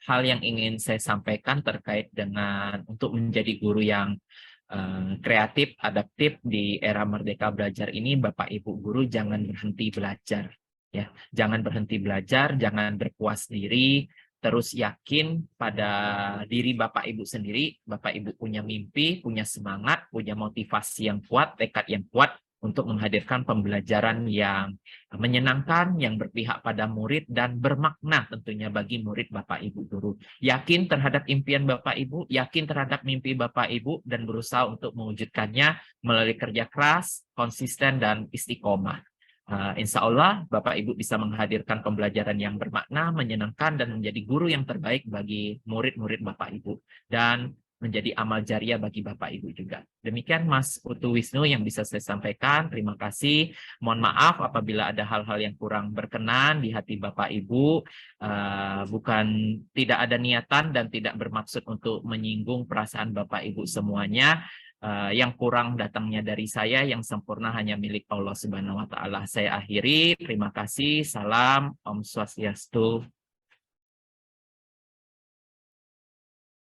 Hal yang ingin saya sampaikan terkait dengan untuk menjadi guru yang kreatif, adaptif di era Merdeka Belajar ini, Bapak Ibu guru jangan berhenti belajar. Ya, jangan berhenti belajar, jangan berpuas diri, terus yakin pada diri Bapak Ibu sendiri. Bapak Ibu punya mimpi, punya semangat, punya motivasi yang kuat, tekad yang kuat untuk menghadirkan pembelajaran yang menyenangkan, yang berpihak pada murid, dan bermakna tentunya bagi murid Bapak Ibu guru. Yakin terhadap impian Bapak Ibu, yakin terhadap mimpi Bapak Ibu, dan berusaha untuk mewujudkannya melalui kerja keras, konsisten, dan istiqomah. Insya Allah Bapak Ibu bisa menghadirkan pembelajaran yang bermakna, menyenangkan, dan menjadi guru yang terbaik bagi murid-murid Bapak Ibu, dan menjadi amal jariah bagi Bapak Ibu juga. Demikian Mas Putu Wisnu yang bisa saya sampaikan. Terima kasih. Mohon maaf apabila ada hal-hal yang kurang berkenan di hati Bapak Ibu. Bukan tidak ada niatan dan tidak bermaksud untuk menyinggung perasaan Bapak Ibu semuanya. Yang kurang datangnya dari saya, yang sempurna hanya milik Allah Subhanahu wa Ta'ala. Saya akhiri. Terima kasih. Salam. Om Swastiastu.